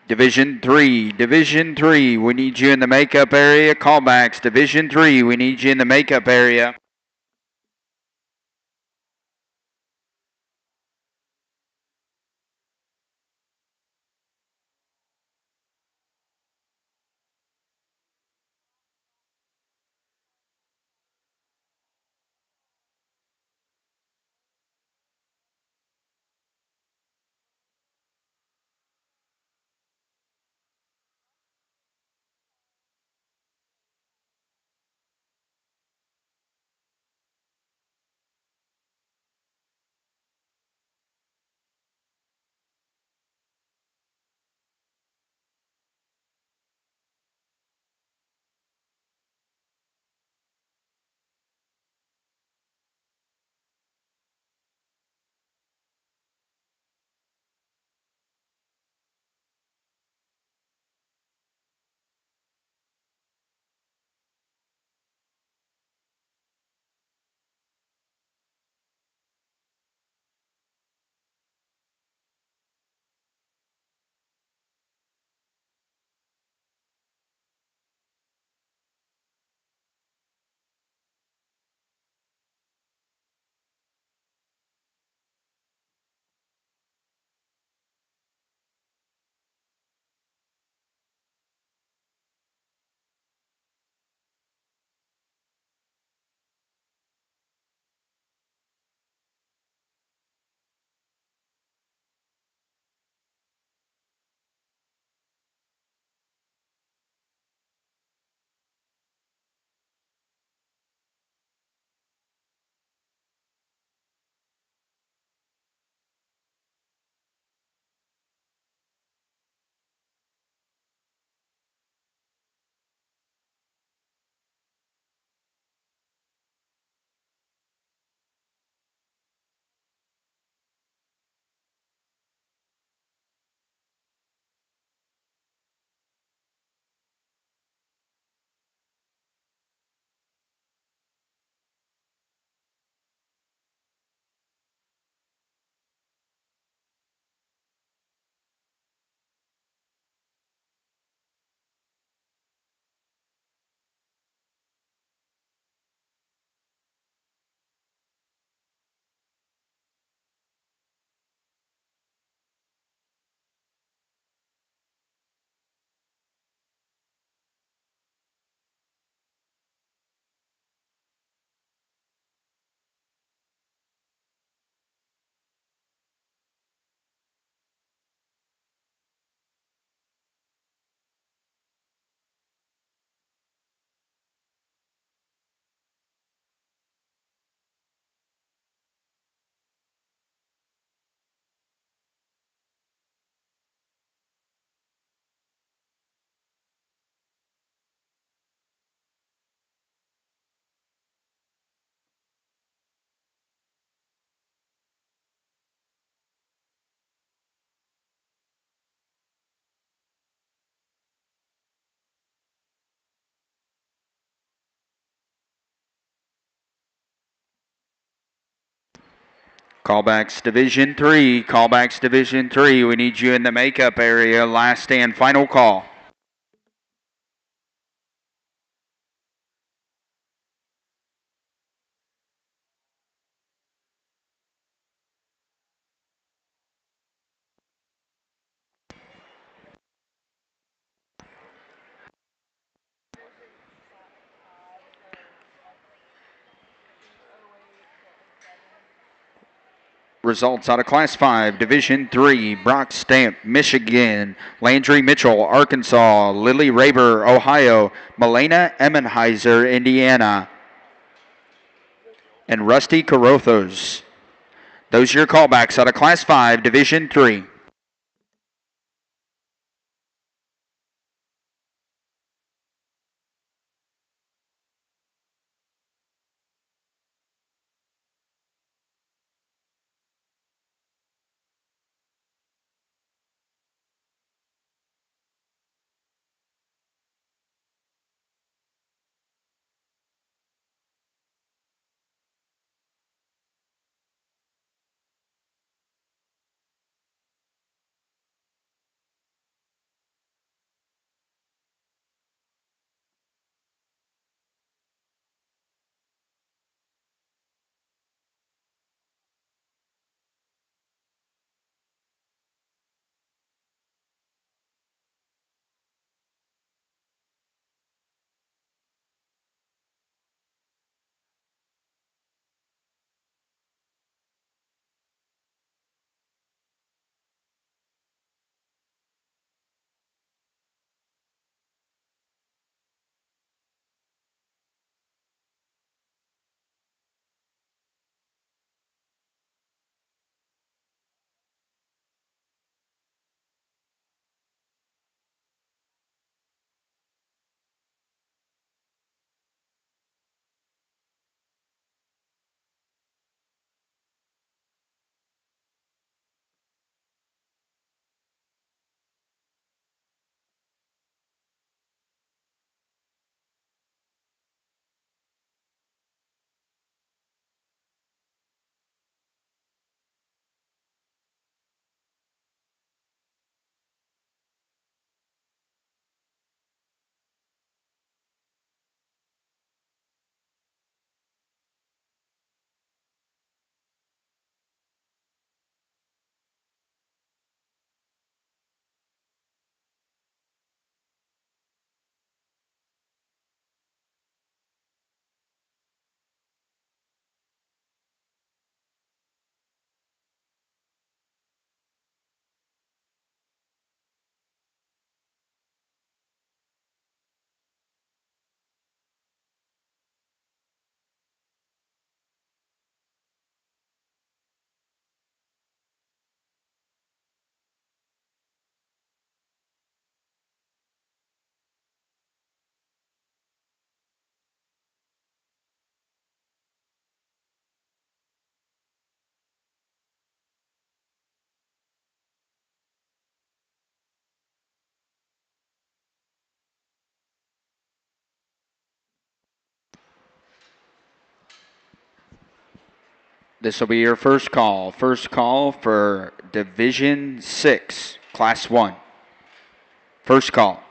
Division 3, we need you in the makeup area. Callbacks, Division 3, we need you in the makeup area. Callbacks Division 3. Callbacks Division 3. We need you in the makeup area. Last and final call. Results out of Class 5, Division 3, Brock Stamp, Michigan, Landry Mitchell, Arkansas, Lily Raber, Ohio, Melena Emmenheiser, Indiana, and Rusty Carothos. Those are your callbacks out of Class 5, Division 3. This will be your first call. First call for Division 6, Class 1. First call.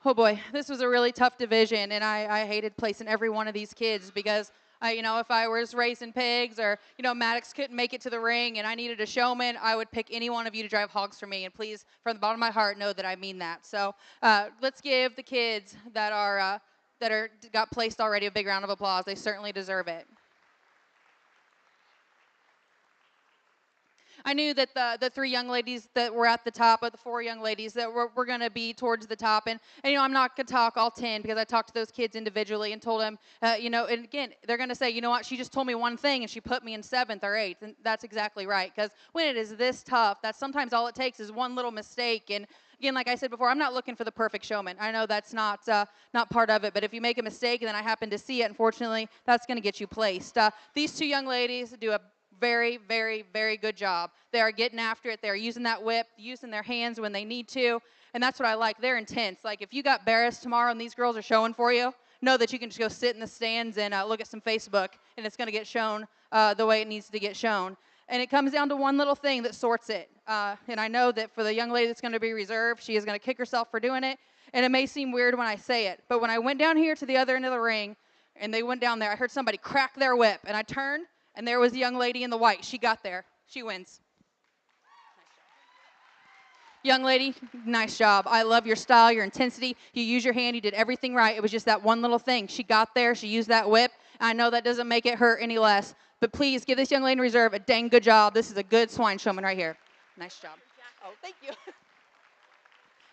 Oh boy, this was a really tough division, and I hated placing every one of these kids because, if I was raising pigs or, Maddox couldn't make it to the ring and I needed a showman, I would pick any one of you to drive hogs for me. And please, from the bottom of my heart, know that I mean that. So let's give the kids that got placed already a big round of applause. They certainly deserve it. I knew that the three young ladies that were at the top, of the four young ladies that were going to be towards the top. And, I'm not going to talk all 10 because I talked to those kids individually and told them, and again, they're going to say, you know what, she just told me one thing and she put me in 7th or 8th. And that's exactly right. Because when it is this tough, that's sometimes all it takes is one little mistake. And again, like I said before, I'm not looking for the perfect showman. I know that's not part of it. But if you make a mistake and then I happen to see it, unfortunately, that's going to get you placed. These two young ladies do a very, very, very good job. They are getting after it. They're using that whip, using their hands when they need to, and that's what I like. They're intense. Like, if you got Barris tomorrow and these girls are showing for you, know that you can just go sit in the stands and look at some Facebook, and it's going to get shown the way it needs to get shown. And it comes down to one little thing that sorts it. And I know that for the young lady that's going to be reserved, she is going to kick herself for doing it, and it may seem weird when I say it, but when I went down here to the other end of the ring, and they went down there, I heard somebody crack their whip, and I turned, and there was the young lady in the white. She got there. She wins. Young lady, nice job. I love your style, your intensity. You use your hand. You did everything right. It was just that one little thing. She got there. She used that whip. I know that doesn't make it hurt any less. But please give this young lady in reserve a dang good job. This is a good swine showman right here. Nice job. Oh, thank you.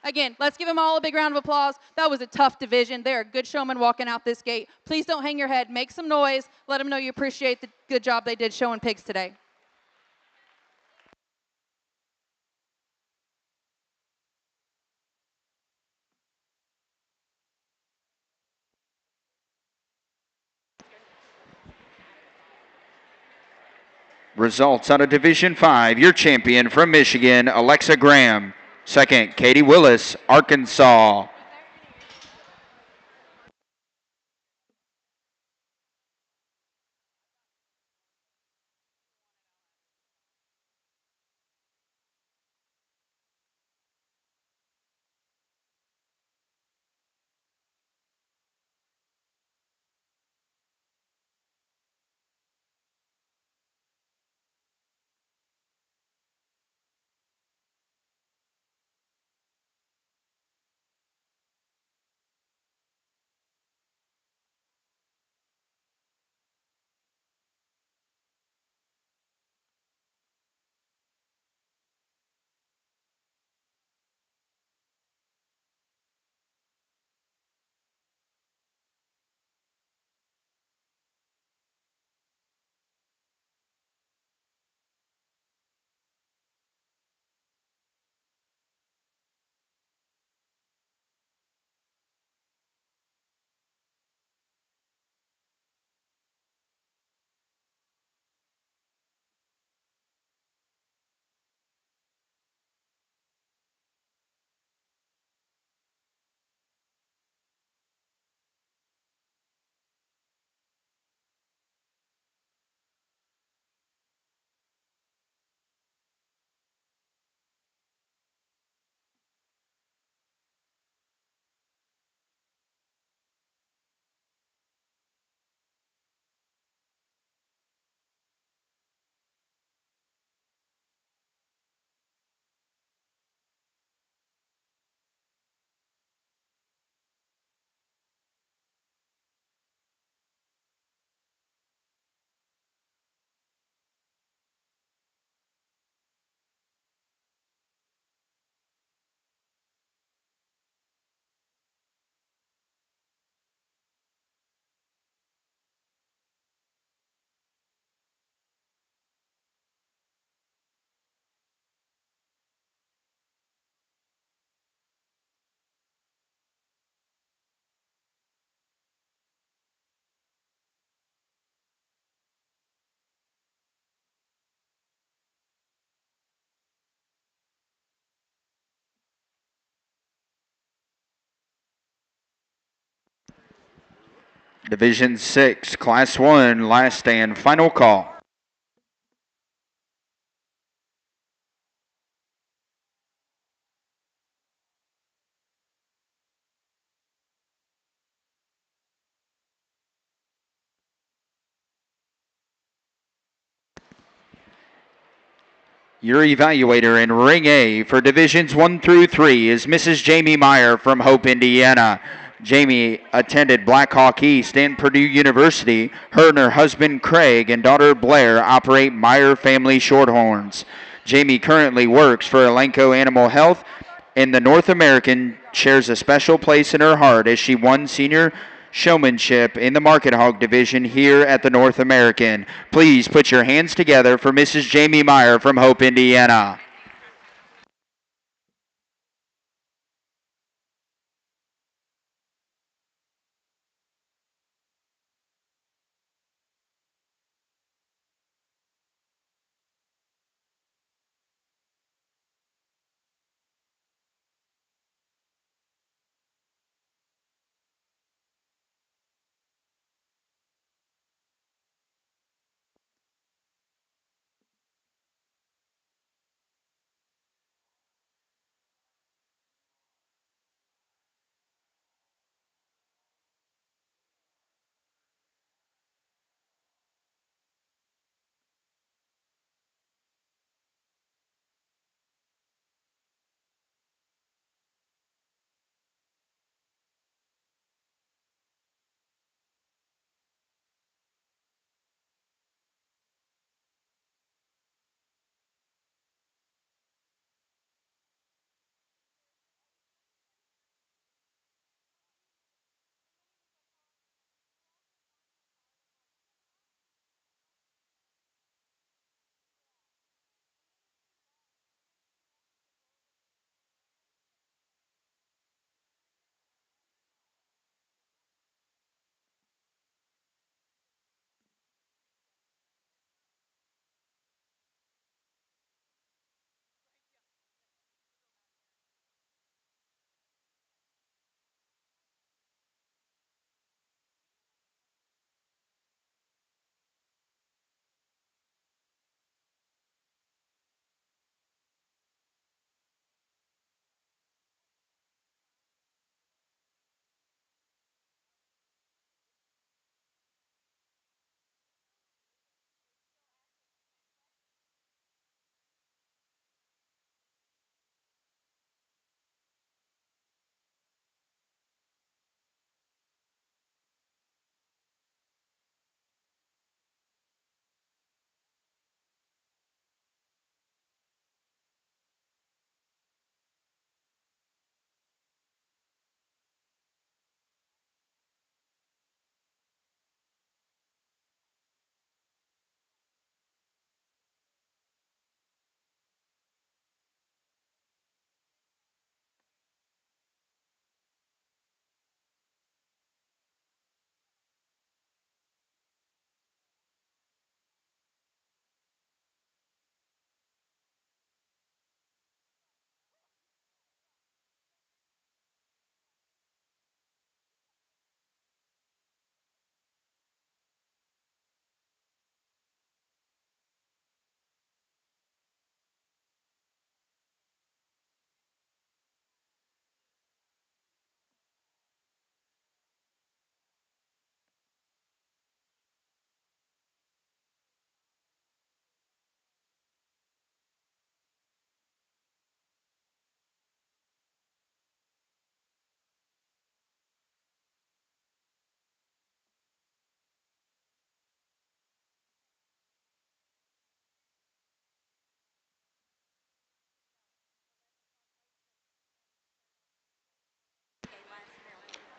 Again, let's give them all a big round of applause. That was a tough division. They're a good showman walking out this gate. Please don't hang your head. Make some noise. Let them know you appreciate the good job they did showing pigs today. Results out of Division 5. Your champion from Michigan, Alexa Graham. Second, Katie Willis, Arkansas. Division 6, Class 1, last and final call. Your evaluator in Ring A for Divisions 1 through 3 is Mrs. Jamie Meyer from Hope, Indiana. Jamie attended Blackhawk East and Purdue University. Her and her husband Craig and daughter Blair operate Meyer Family Shorthorns. Jamie currently works for Elanco Animal Health in the North American, shares a special place in her heart as she won senior showmanship in the Market Hog division here at the North American. Please put your hands together for Mrs. Jamie Meyer from Hope, Indiana.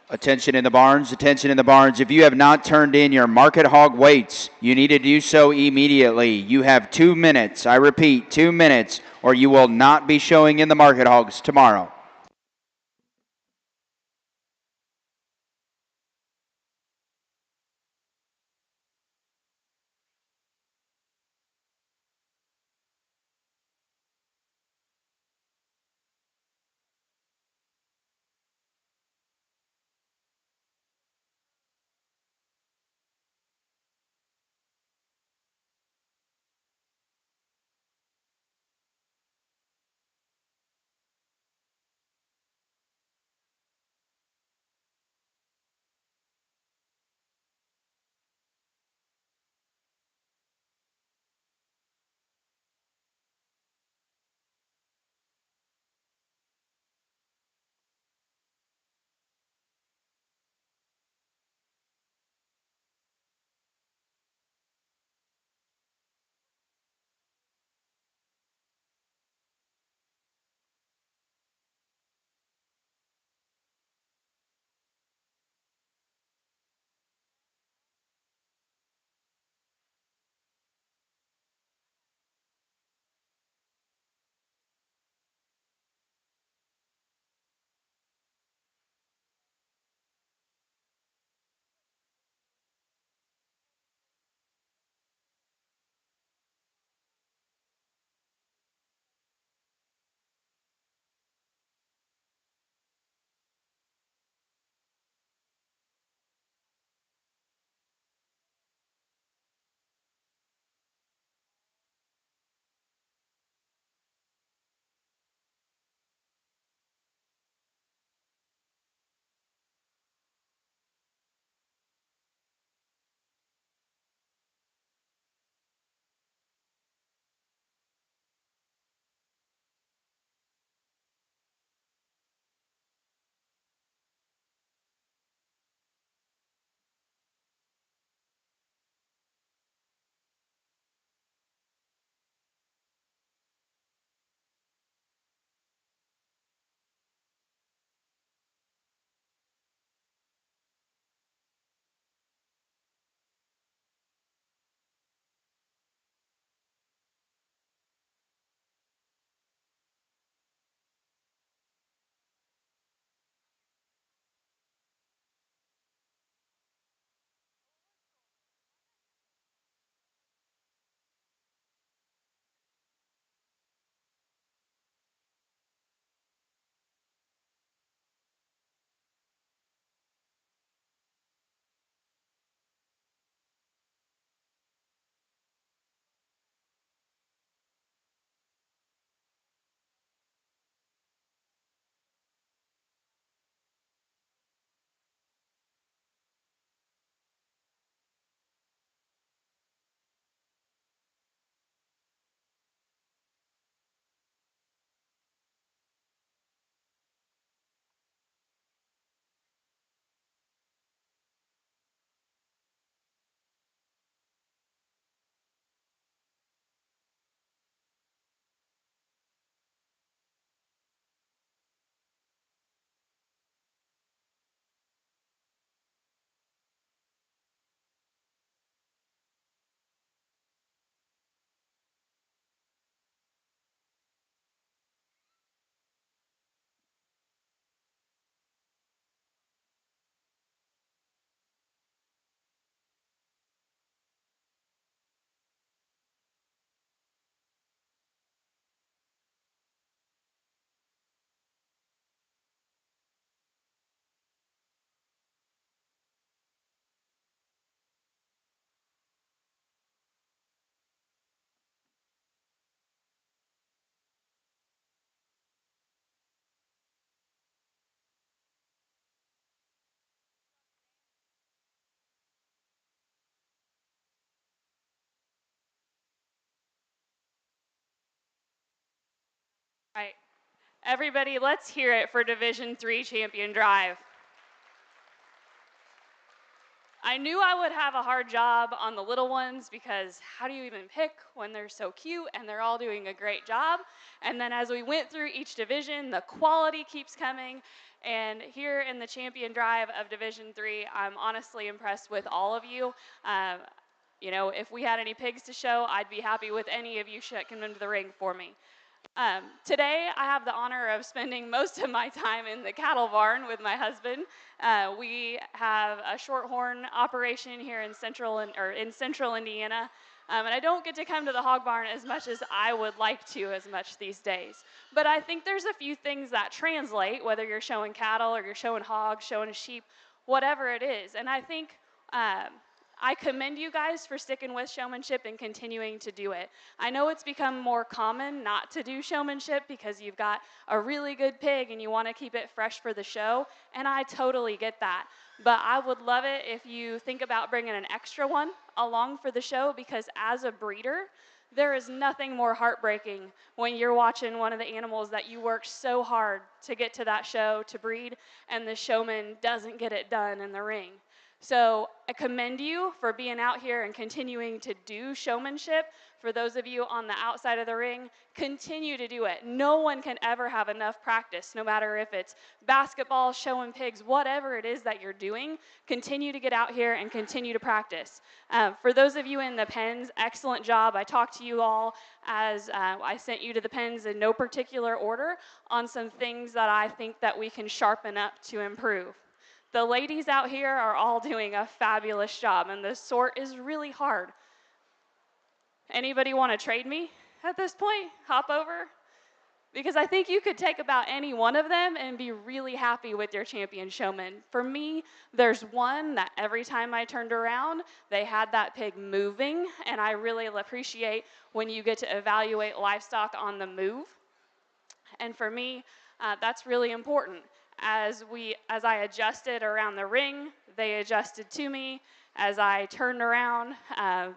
Attention in the barns, attention in the barns. If you have not turned in your Market Hog weights, you need to do so immediately. You have 2 minutes. I repeat, 2 minutes, or you will not be showing in the Market Hogs tomorrow. All right. Everybody, let's hear it for Division III Champion Drive. I knew I would have a hard job on the little ones because how do you even pick when they're so cute and they're all doing a great job? And then as we went through each division, the quality keeps coming. And here in the Champion Drive of Division III, I'm honestly impressed with all of you. You know, if we had any pigs to show, I'd be happy with any of you coming into the ring for me. Today, I have the honor of spending most of my time in the cattle barn with my husband. We have a shorthorn operation here in central Indiana, and I don't get to come to the hog barn as much as I would like to as much these days. But I think there's a few things that translate, whether you're showing cattle or you're showing hogs, showing sheep, whatever it is. And I think I commend you guys for sticking with showmanship and continuing to do it. I know it's become more common not to do showmanship because you've got a really good pig and you want to keep it fresh for the show, and I totally get that. But I would love it if you think about bringing an extra one along for the show, because as a breeder, there is nothing more heartbreaking when you're watching one of the animals that you worked so hard to get to that show to breed, and the showman doesn't get it done in the ring. So I commend you for being out here and continuing to do showmanship. For those of you on the outside of the ring, continue to do it. No one can ever have enough practice, no matter if it's basketball, showing pigs, whatever it is that you're doing, continue to get out here and continue to practice. For those of you in the pens, excellent job. I talked to you all as I sent you to the pens in no particular order on some things that I think that we can sharpen up to improve. The ladies out here are all doing a fabulous job, and the sort is really hard. Anybody want to trade me at this point? Hop over? Because I think you could take about any one of them and be really happy with your champion showman. For me, there's one that every time I turned around, they had that pig moving, and I really appreciate when you get to evaluate livestock on the move. And for me, that's really important. As I adjusted around the ring, they adjusted to me. As I turned around,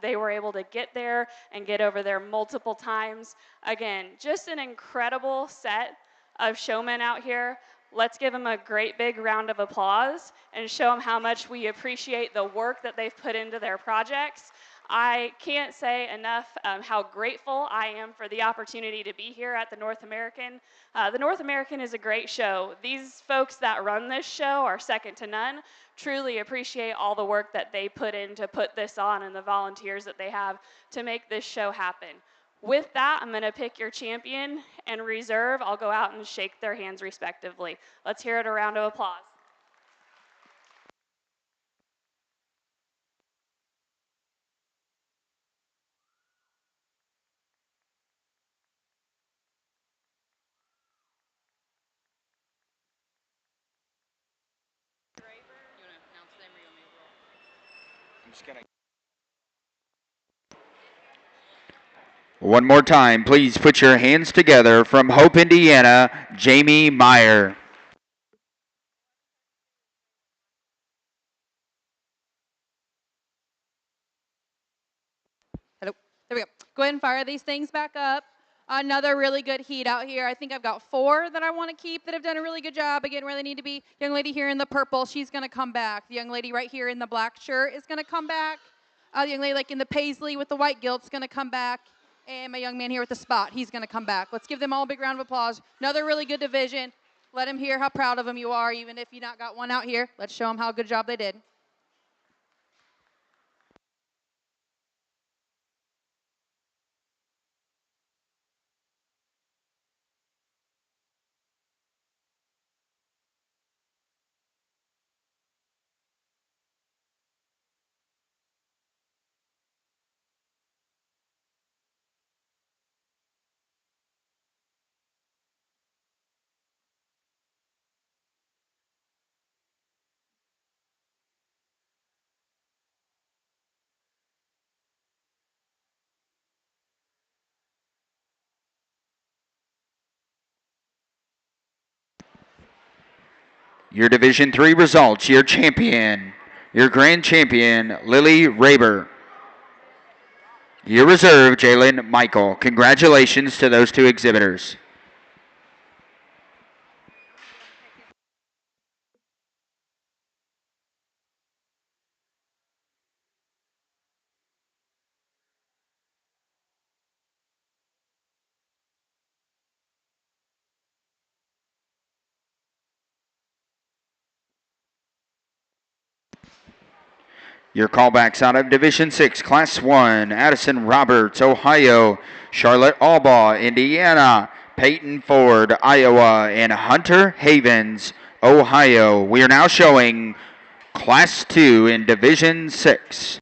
they were able to get there and get over there multiple times. Again, just an incredible set of showmen out here. Let's give them a great big round of applause and show them how much we appreciate the work that they've put into their projects. I can't say enough how grateful I am for the opportunity to be here at the North American. The North American is a great show. These folks that run this show are second to none. Truly appreciate all the work that they put in to put this on and the volunteers that they have to make this show happen. With that, I'm going to pick your champion and reserve. I'll go out and shake their hands respectively. Let's hear it, a round of applause. One more time, please put your hands together from Hope, Indiana, Jamie Meyer. Hello. There we go. Go ahead and fire these things back up. Another really good heat out here. I think I've got 4 that I want to keep that have done a really good job. Again, where they need to be. Young lady here in the purple, she's going to come back. The young lady right here in the black shirt is going to come back. The young lady like in the paisley with the white gilt is going to come back. And my young man here with the spot, he's going to come back. Let's give them all a big round of applause. Another really good division. Let them hear how proud of them you are, even if you not got one out here. Let's show them how good job they did. Your Division III results, your champion, your grand champion, Lily Raber. Your reserve, Jalen Michael. Congratulations to those 2 exhibitors. Your callbacks out of Division 6, Class 1, Addison Roberts, Ohio, Charlotte Albaugh, Indiana, Peyton Ford, Iowa, and Hunter Havens, Ohio. We are now showing Class 2 in Division 6.